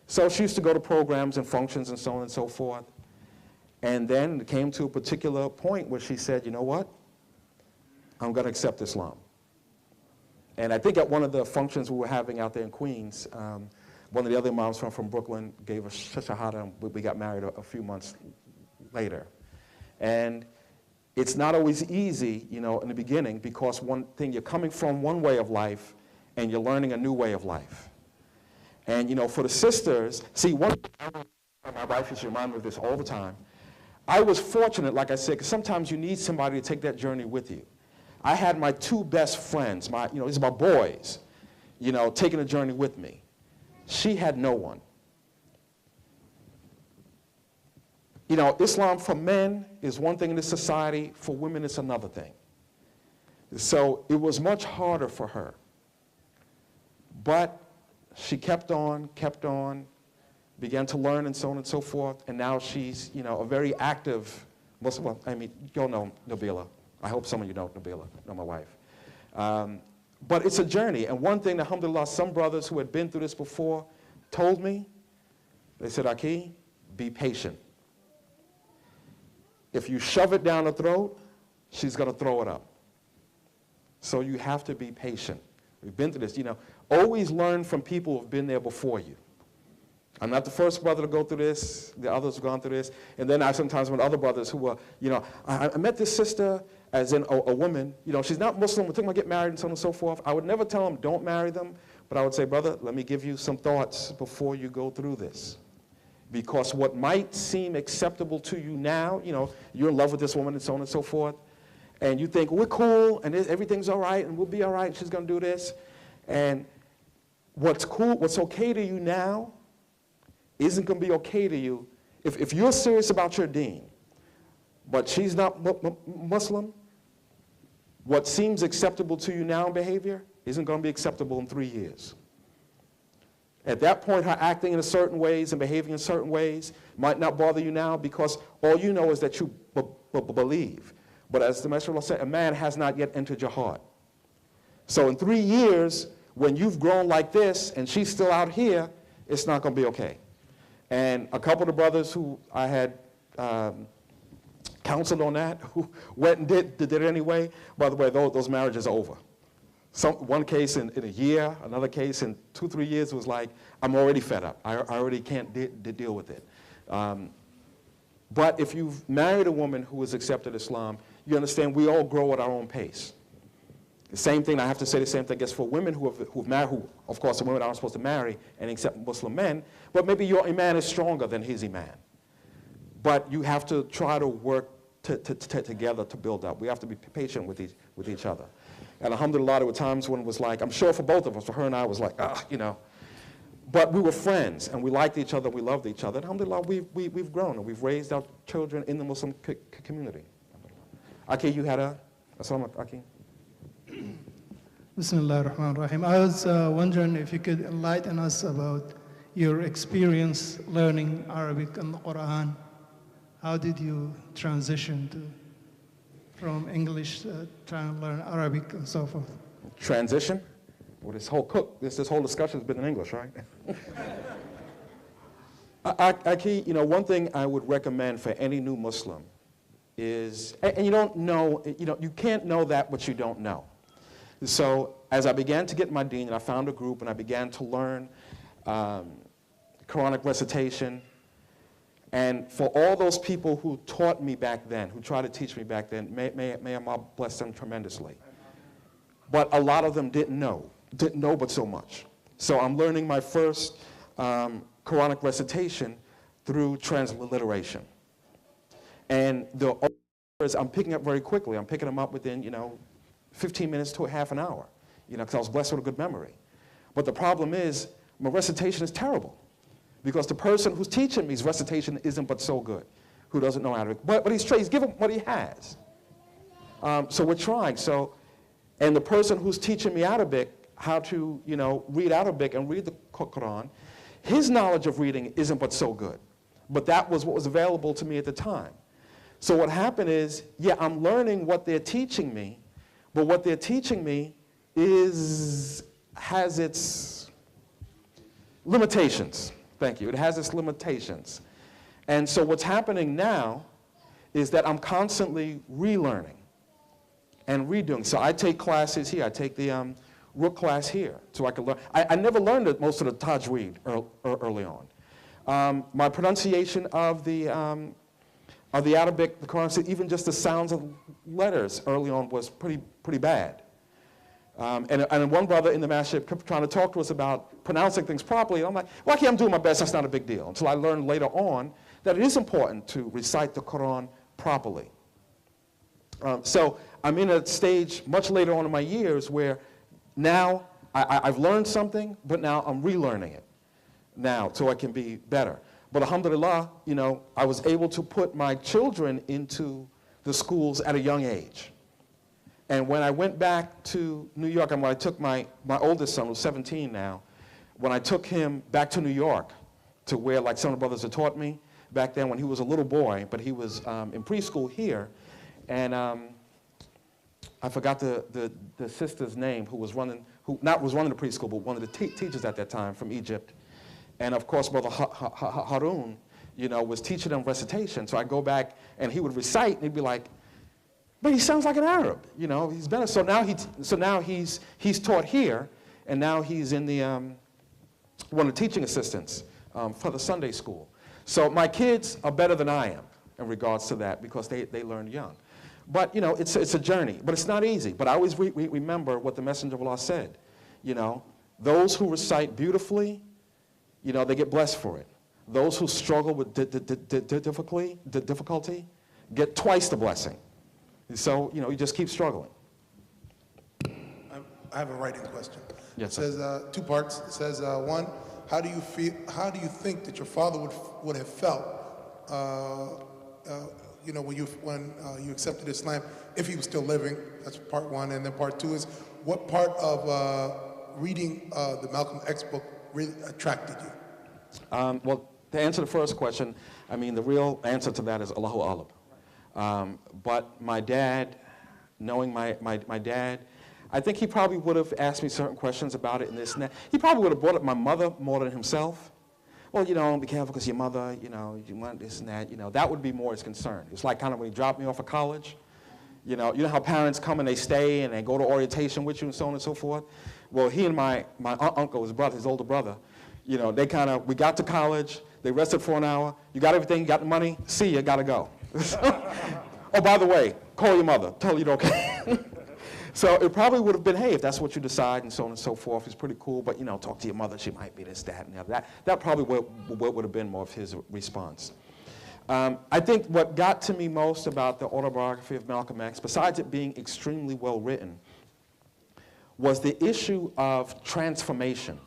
So she used to go to programs and functions and so on and so forth. And then it came to a particular point where she said, you know what? I'm going to accept Islam. And I think at one of the functions we were having out there in Queens, one of the other moms from Brooklyn gave us shahada, and we got married a few months later. And it's not always easy, in the beginning, because one thing, you're coming from one way of life, and you're learning a new way of life. And, for the sisters, see, my wife used to remind me of this all the time. I was fortunate, like I said, because sometimes you need somebody to take that journey with you. I had my 2 best friends, these are my boys, taking the journey with me. She had no one. Islam for men is one thing in this society, for women it's another thing. So it was much harder for her. But she kept on, began to learn and so on and so forth, and now she's, a very active Muslim. Well, I mean, you'll know Nabila. I hope some of you know Nabila, know my wife. But it's a journey, and one thing, alhamdulillah, some brothers who had been through this before told me, they said, Aki, be patient. If you shove it down her throat, she's going to throw it up. So you have to be patient. We've been through this, always learn from people who have been there before you. I'm not the first brother to go through this. The others have gone through this. And then I sometimes met other brothers who were, I met this sister, as in a woman, she's not Muslim, we're thinking about getting married and so on and so forth. I would never tell them, don't marry them, but I would say, brother, let me give you some thoughts before you go through this. Because what might seem acceptable to you now, you're in love with this woman and so on and so forth, and you think, we're cool, and everything's all right, and we'll be all right, and she's going to do this. And what's cool, what's okay to you now isn't going to be okay to you. If you're serious about your deen, but she's not Muslim, what seems acceptable to you now in behavior isn't going to be acceptable in 3 years. At that point, her acting in certain ways and behaving in certain ways might not bother you now because all you know is that you believe. But as the Messenger said, a man has not yet entered your heart. So in 3 years, when you've grown like this and she's still out here, it's not going to be okay. And a couple of the brothers who I had counseled on that, who went and did it anyway, by the way, those marriages are over. One case in a year, another case in 2-3 years was like, I'm already fed up. I already can't deal with it. But if you've married a woman who has accepted Islam, you understand we all grow at our own pace. The same thing, I have to say the same thing, I guess, for women who've married, who, of course, the women aren't supposed to marry and accept Muslim men, but maybe your iman is stronger than his iman. But you have to try to work together to build up. We have to be patient with each other. And alhamdulillah, there were times when it was like, I'm sure for both of us, for her and I, it was like, you know. But we were friends, and we liked each other, we loved each other. And alhamdulillah, we've grown, and we've raised our children in the Muslim community. Aki, you had a Assalamu alaikum, Aki. Bismillah ar-Rahman ar-Rahim. I was wondering if you could enlighten us about your experience learning Arabic and the Quran. How did you transition from English trying to learn Arabic and so forth? Transition? Well, this whole discussion has been in English, right? Aki, you know, one thing I would recommend for any new Muslim is, and you don't know, you can't know that what you don't know. So as I began to get my deen, and I found a group, and I began to learn Quranic recitation, and for all those people who taught me back then, who tried to teach me back then, may Allah bless them tremendously. But a lot of them didn't know but so much. So I'm learning my first Quranic recitation through transliteration. And the words I'm picking up very quickly. I'm picking them up within, 15 minutes to a half an hour, because I was blessed with a good memory. But the problem is, my recitation is terrible, because the person who's teaching me's recitation isn't but so good, who doesn't know Arabic. But he's giving what he has. So we're trying. And the person who's teaching me Arabic, how to, read Arabic and read the Quran, his knowledge of reading isn't but so good. But that was what was available to me at the time. So what happened is, yeah, I'm learning what they're teaching me, but what they're teaching me has its limitations. Thank you. It has its limitations. And so what's happening now is that I'm constantly relearning and redoing. So I take classes here. I take the Rook class here, so I can learn. I never learned most of the tajweed early on. My pronunciation of the Arabic, the Quran, even just the sounds of letters early on was pretty bad. And one brother in the masjid kept trying to talk to us about pronouncing things properly. And I'm like, well, okay, I'm doing my best. That's not a big deal. Until I learned later on that it is important to recite the Quran properly. So I'm in a stage much later on in my years where now I've learned something, but now I'm relearning it now so I can be better. But alhamdulillah, I was able to put my children into the schools at a young age. And when I went back to New York, and when I took my oldest son, who's 17 now, when I took him back to New York to where like some of the brothers had taught me back then when he was a little boy, but he was in preschool here, and I forgot the sister's name who was running the preschool, but one of the teachers at that time from Egypt. And of course, Brother Harun, was teaching them recitation. So I go back and he would recite and he'd be like, but he sounds like an Arab, he's better. So now he's taught here, and now he's in the, one of the teaching assistants for the Sunday school. So my kids are better than I am in regards to that because they learn young. But, it's a journey, but it's not easy. But I always remember what the Messenger of Allah said, those who recite beautifully, they get blessed for it. Those who struggle with difficulty get twice the blessing. So, you just keep struggling. I have a writing question. Yes, it says 2 parts. It says, one, how do you think that your father would have felt, when you accepted Islam, if he was still living? That's part 1. And then part 2 is, what part of reading the Malcolm X book really attracted you? Well, to answer the first question, the real answer to that is Allahu Alam. But my dad, knowing my dad, I think he probably would have asked me certain questions about it and this and that. He probably would have brought up my mother more than himself. Well, be careful because your mother, you want this and that. That would be more his concern. It's like kind of when he dropped me off of college. You know how parents come and they stay and they go to orientation with you and so on and so forth? Well, he and my uncle, his brother, his older brother, we got to college, they rested for an hour, you got everything, you got the money, see you, gotta go. Oh, by the way, call your mother, tell her you don't care. So it probably would have been, hey, if that's what you decide and so on and so forth, it's pretty cool, but talk to your mother, she might be this, that, and the other. That probably what would have been more of his response. I think what got to me most about the autobiography of Malcolm X, besides it being extremely well written, was the issue of transformation.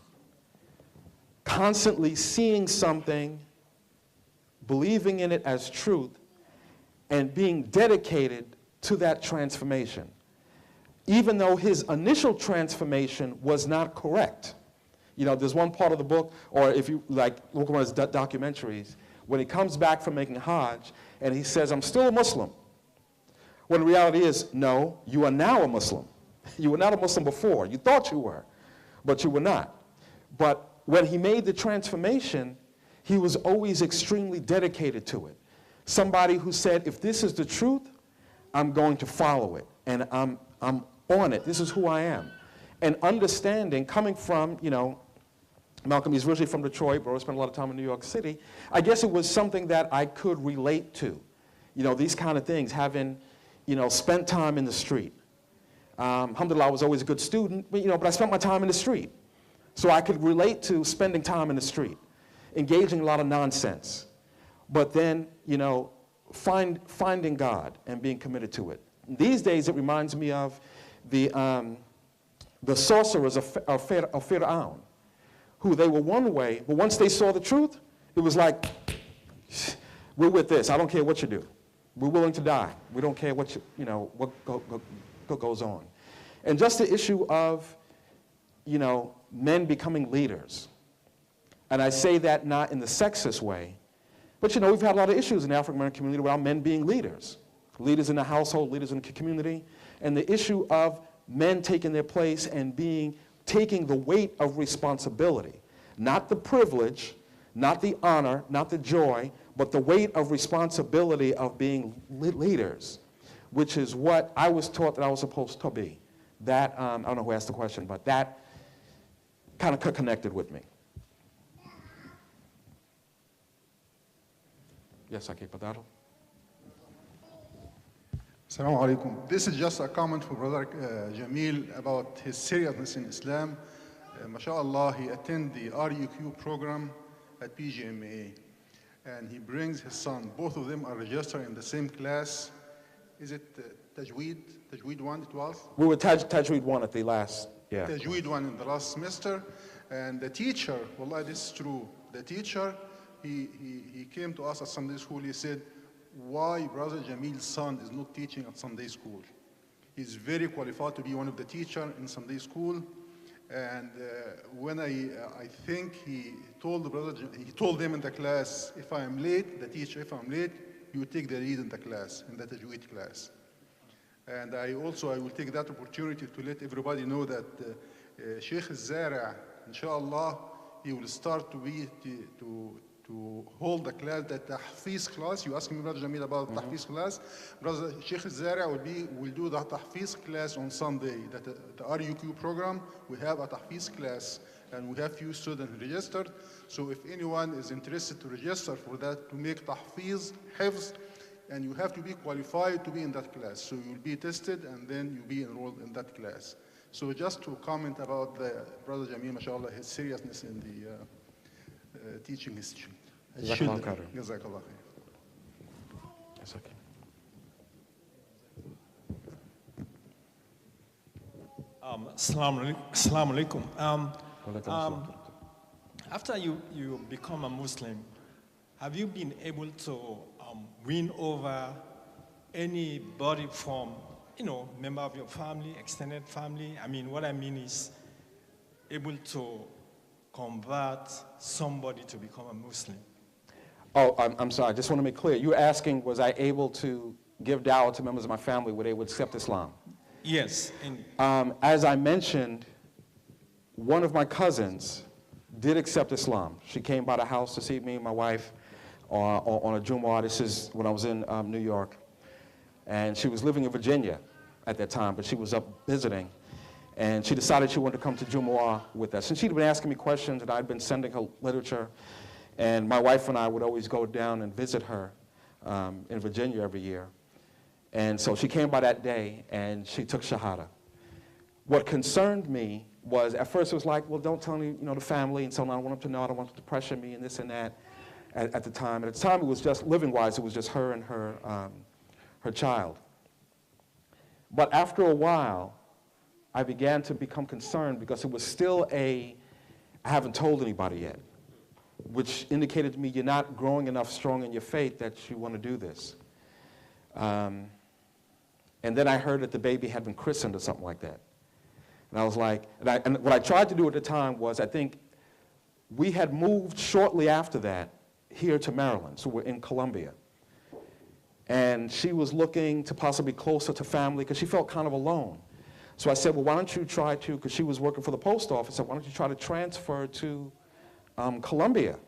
Constantly seeing something, believing in it as truth, and being dedicated to that transformation. Even though his initial transformation was not correct. There's one part of the book, or if you look at one of his documentaries, when he comes back from making Hajj, and he says, I'm still a Muslim. When the reality is, no, you are now a Muslim. You were not a Muslim before. You thought you were, but you were not. But when he made the transformation, he was always extremely dedicated to it. Somebody who said, if this is the truth, I'm going to follow it, and I'm on it. This is who I am. And understanding, coming from, Malcolm, he's originally from Detroit, but I spent a lot of time in New York City. I guess it was something that I could relate to. These kind of things, having, spent time in the street. Alhamdulillah, I was always a good student, but I spent my time in the street. So I could relate to spending time in the street, engaging in a lot of nonsense. But then, finding God and being committed to it. These days, it reminds me of the sorcerers of Fir'aun, who they were one way, but once they saw the truth, it was like, we're with this. I don't care what you do. We're willing to die. We don't care what what goes on. And just the issue of, men becoming leaders. And I say that not in the sexist way, but we've had a lot of issues in the African American community around men being leaders. Leaders in the household, leaders in the community, and the issue of men taking their place and taking the weight of responsibility. Not the privilege, not the honor, not the joy, but the weight of responsibility of being leaders, which is what I was taught that I was supposed to be. That, I don't know who asked the question, but that kind of connected with me. Yes, Aki Padaro. Assalamu alaikum. This is just a comment for Brother Jameel about his seriousness in Islam. MashaAllah, he attended the RUQ program at PGMA, and he brings his son. Both of them are registered in the same class. Is it Tajweed? Tajweed 1 it was? We were Tajweed 1 at the last, yeah. Tajweed 1 in the last semester. And the teacher, wallah, this is true. The teacher, he came to us at Sunday school. He said, why Brother Jameel's son is not teaching at Sunday school? He's very qualified to be one of the teachers in Sunday school. And when I think he told them in the class, if I am late, the teacher, if I'm late, you take the lead in the class, in the Tajweed class. And I will take that opportunity to let everybody know that Sheikh al-Zara, inshallah, he will start to hold the class, the Tahfiz class. You asked me, Brother Jameel, about the Tahfiz class. Brother Sheikh al-Zara will do the Tahfiz class on Sunday. The RUQ program, we have a Tahfiz class, and we have few students registered. So if anyone is interested to register for that, to make Tahfiz, Hifz, and you have to be qualified to be in that class. So you'll be tested, and then you'll be enrolled in that class. So just to comment about the Brother Jameel, mashallah, his seriousness in the teaching his student. Jazakallah khair. Jazakallah khair. Yes, okay. Assalamu alaikum. After you become a Muslim, have you been able to win over anybody from, member of your family, extended family? I mean, what I mean is able to convert somebody to become a Muslim. Oh, I'm sorry. I just want to make clear. You were asking, was I able to give dawah to members of my family where they would accept Islam? Yes. As I mentioned, one of my cousins did accept Islam. She came by the house to see me and my wife on a Jumu'ah. This is when I was in New York. And she was living in Virginia at that time, but she was up visiting. And she decided she wanted to come to Jumu'ah with us. And she'd been asking me questions, and I'd been sending her literature. And my wife and I would always go down and visit her in Virginia every year. And so she came by that day, and she took Shahada. What concerned me was, at first it was like, well, don't tell me, the family, and so on. I don't want them to know. I don't want them to pressure me, and this and that at the time. And at the time, it was just, living-wise, it was just her and her child. But after a while, I began to become concerned because it was still I haven't told anybody yet, which indicated to me you're not growing enough strong in your faith that you want to do this. And then I heard that the baby had been christened or something like that. And I was like, and what I tried to do at the time was, I think we had moved shortly after that here to Maryland, so we're in Columbia. And she was looking to possibly closer to family because she felt kind of alone. So I said, well, why don't you try to, because she was working for the post office, I said, why don't you try to transfer to Columbia?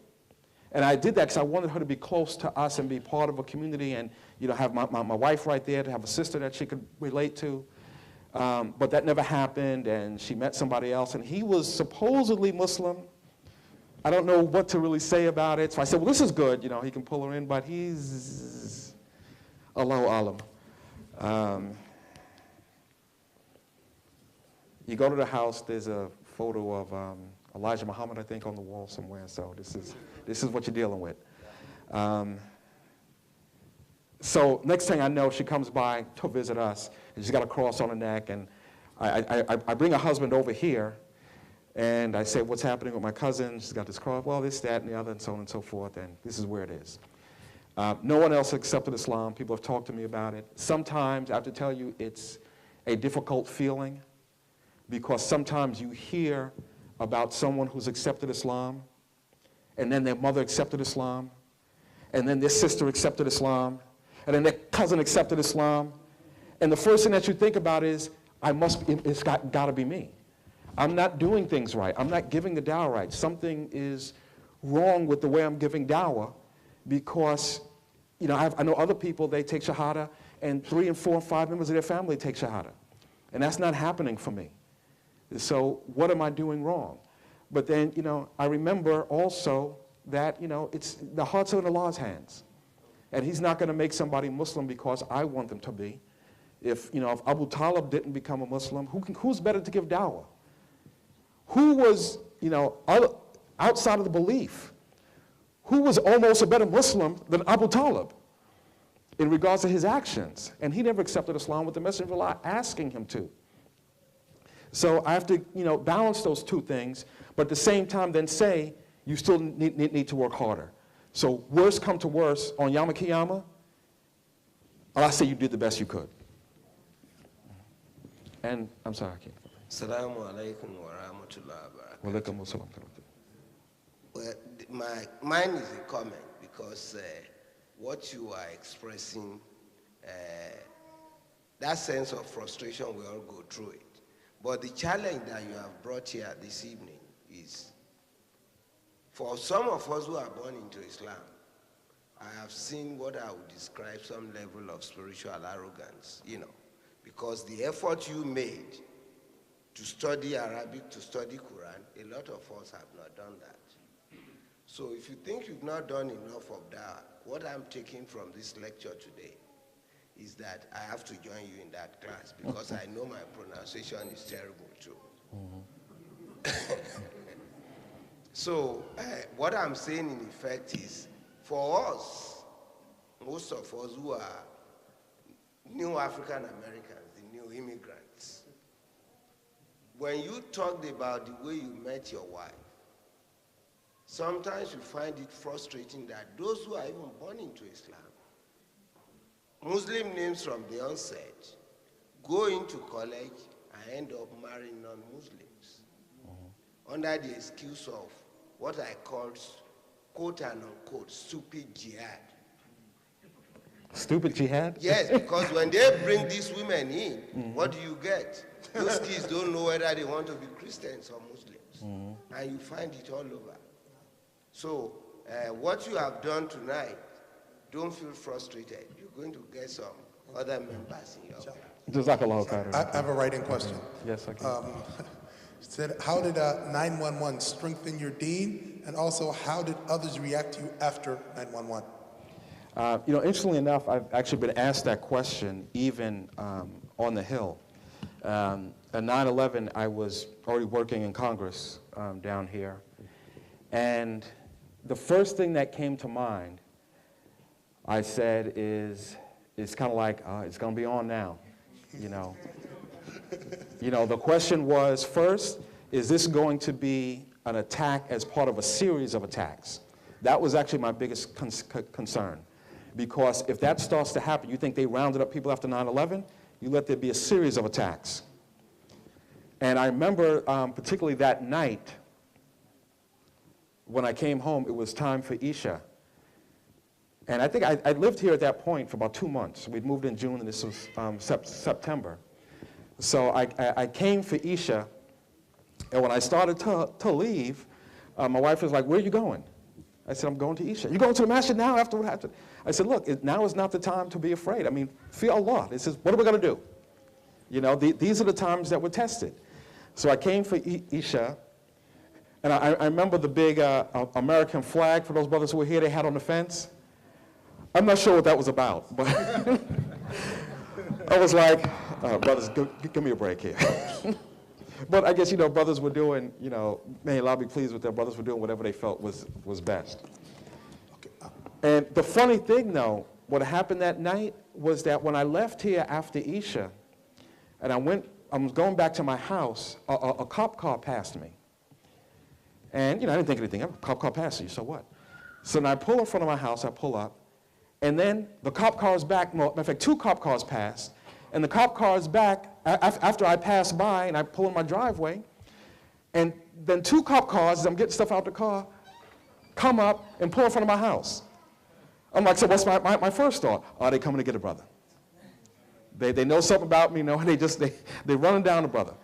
And I did that because I wanted her to be close to us and be part of a community and have my wife right there, to have a sister that she could relate to. But that never happened, and she met somebody else, and he was supposedly Muslim. I don't know what to really say about it. So I said, well, this is good, he can pull her in, but he's Allahu Alam. You go to the house, there's a photo of Elijah Muhammad, I think, on the wall somewhere. So this is what you're dealing with. So next thing I know, she comes by to visit us, and she's got a cross on her neck, and I bring her husband over here, and I say, what's happening with my cousin? She's got this cross, well, this, that, and the other, and so on and so forth, and this is where it is. No one else accepted Islam. People have talked to me about it. Sometimes, I have to tell you, it's a difficult feeling, because sometimes you hear about someone who's accepted Islam, and then their mother accepted Islam, and then their sister accepted Islam, and then their cousin accepted Islam, and the first thing that you think about is, it's got to be me. I'm not doing things right. I'm not giving the dawah right. Something is wrong with the way I'm giving dawah, because I know other people, they take Shahada, and 3 and 4 and 5 members of their family take Shahada, and that's not happening for me. So what am I doing wrong? But then, I remember also that, it's the hearts are in Allah's hands. And he's not going to make somebody Muslim because I want them to be. If Abu Talib didn't become a Muslim, who's better to give dawah? Who was, outside of the belief, who was almost a better Muslim than Abu Talib in regards to his actions? And he never accepted Islam with the Messenger of Allah asking him to. So I have to, balance those two things, but at the same time then say, you still need to work harder. So worst come to worst, on Yom Kippur, Allah say you did the best you could. And I'm sorry, I can't. Assalamu alaikum wa rahmatullahi wa barakatuh. Walaikum assalam. Well, mine is a comment, because what you are expressing, that sense of frustration, we all go through it. But the challenge that you have brought here this evening is, for some of us who are born into Islam, I have seen what I would describe some level of spiritual arrogance, because the effort you made to study Arabic, to study Quran, a lot of us have not done that. So if you think you've not done enough of that, what I'm taking from this lecture today is that I have to join you in that class, because I know my pronunciation is terrible too. So what I'm saying in effect is, for us, most of us who are new African Americans, the new immigrants, when you talked about the way you met your wife, sometimes you find it frustrating that those who are even born into Islam, Muslim names from the onset, go into college and end up marrying non-Muslims under the excuse of what I call, quote and unquote, stupid jihad. Stupid jihad? Yes, because when they bring these women in, what do you get? Those kids don't know whether they want to be Christians or Muslims. And you find it all over. So what you have done tonight, don't feel frustrated. You're going to get some other members in your class. Jazakallah khairan. I have a writing question. Yes, I can. It said, how did 911 strengthen your deen, and also how did others react to you after 911? Interestingly enough, I've actually been asked that question even on the Hill. At 9/11, I was already working in Congress down here, and the first thing that came to mind, I said, is it's kind of like it's going to be on now, the question was, first, is this going to be an attack as part of a series of attacks? That was actually my biggest concern. Because if that starts to happen, you think they rounded up people after 9/11, you let there be a series of attacks. And I remember particularly that night, when I came home, it was time for Isha. And I think I lived here at that point for about 2 months. We'd moved in June, and this was September. So I came for Isha, and when I started to leave, my wife was like, "Where are you going?" I said, "I'm going to Isha." "You going to the masjid now after what happened?" I said, "Look, now is not the time to be afraid. I mean, fear Allah. This is, what are we going to do?" These are the times that we're tested. So I came for Isha, and I remember the big American flag, for those brothers who were here, they had on the fence. I'm not sure what that was about, but I was like, brothers, give me a break here. But I guess, brothers were doing, may Allah be pleased with them, brothers were doing whatever they felt was best. And the funny thing, though, what happened that night was that when I left here after Isha, and I was going back to my house, a cop car passed me. And, I didn't think anything of it. Cop car passed you, so what? So then I pull in front of my house, I pull up, and then the cop car is back. Matter of fact, 2 cop cars passed, and the cop car is back after I pass by and I pull in my driveway, and then 2 cop cars, as I'm getting stuff out the car, come up and pull in front of my house. I'm like, so what's my first thought? Oh, they coming to get a brother. They know something about me, and they running down the brother.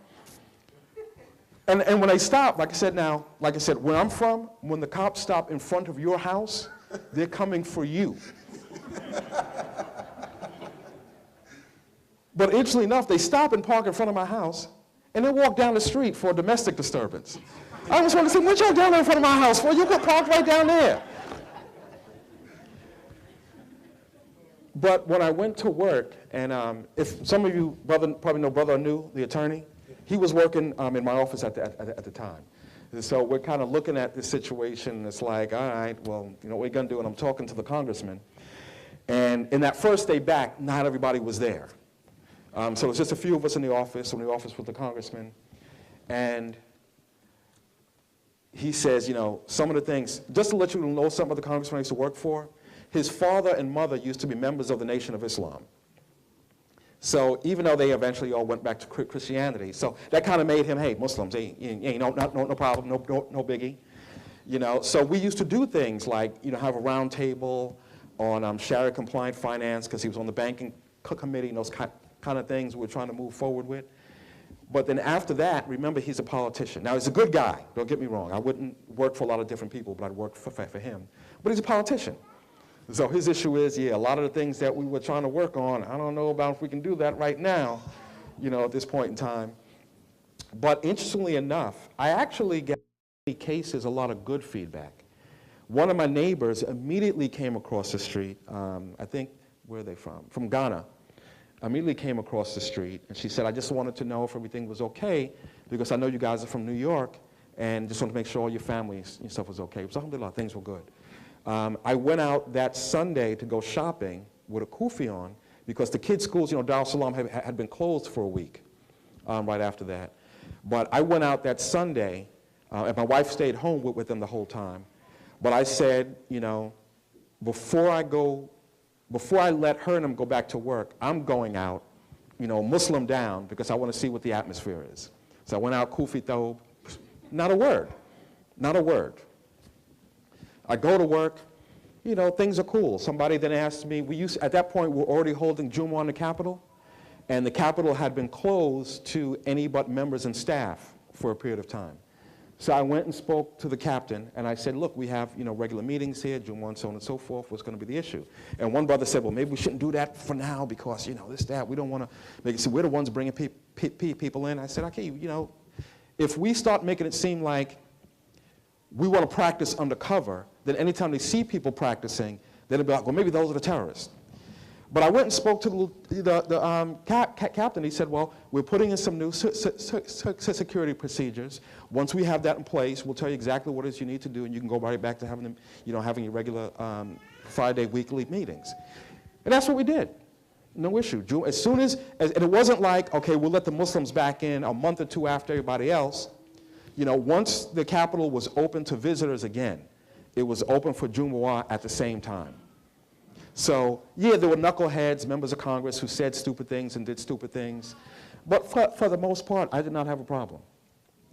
And when they stop, like I said, where I'm from, when the cops stop in front of your house, they're coming for you. But interestingly enough, they stop and park in front of my house, and they walk down the street for a domestic disturbance. I just want to say, what y'all down there in front of my house for? You could park right down there. But when I went to work, and if some of you probably know Brother Anu, the attorney, he was working in my office at the time. And so we're kind of looking at this situation, and it's like, all right, well, what are we going to do? And I'm talking to the congressman. And in that first day back, not everybody was there. So it was just a few of us in the office with the congressman. And he says, some of the things, just to let you know some of the congressmen I used to work for, his father and mother used to be members of the Nation of Islam. So even though they eventually all went back to Christianity, so that kind of made him, hey, Muslims, no problem, no biggie. So we used to do things like, have a round table on Sharia compliant finance, because he was on the banking committee and those kind of things we were trying to move forward with. But then after that, remember, he's a politician. Now, he's a good guy, don't get me wrong. I wouldn't work for a lot of different people, but I'd work for him. But he's a politician. So his issue is, a lot of the things that we were trying to work on, I don't know about if we can do that right now, at this point in time. But interestingly enough, I actually get in many cases a lot of good feedback. One of my neighbors immediately came across the street, I think, where are they from? From Ghana. Immediately came across the street, and she said, I just wanted to know if everything was okay, because I know you guys are from New York, and just wanted to make sure all your families and stuff was okay. So alhamdulillah, things were good. I went out that Sunday to go shopping with a kufi on, because the kids' schools, Dar es Salaam had been closed for a week right after that. But I went out that Sunday, and my wife stayed home with them the whole time. But I said, before I let her and them go back to work, I'm going out, Muslim down, because I want to see what the atmosphere is. So I went out, kufi thobe, not a word, not a word. I go to work, things are cool. Somebody then asked me, at that point, we were already holding Jumu'ah in the Capitol, and the Capitol had been closed to any but members and staff for a period of time. So I went and spoke to the captain, and I said, look, we have, regular meetings here, June 1, so on and so forth. What's going to be the issue? And one brother said, well, maybe we shouldn't do that for now because, this, that. We don't want to make it seem we're the ones bringing people in. I said, okay, if we start making it seem like we want to practice undercover, then anytime they see people practicing, they'll be like, well, maybe those are the terrorists. But I went and spoke to the captain. He said, well, we're putting in some new security procedures. Once we have that in place, we'll tell you exactly what it is you need to do, and you can go right back to having having your regular Friday weekly meetings. And that's what we did. No issue. As soon as and it wasn't like, okay, we'll let the Muslims back in a month or two after everybody else. Once the capital was open to visitors again, it was open for Jumu'ah at the same time. So, yeah, there were knuckleheads, members of Congress who said stupid things and did stupid things. But for the most part, I did not have a problem.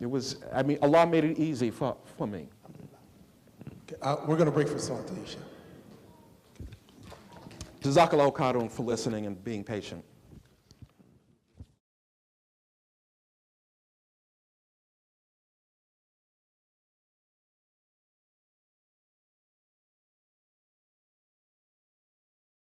It was, Allah made it easy for me. Okay, we're going to break for Salat, Isha. Jazakallahu khairan for listening and being patient.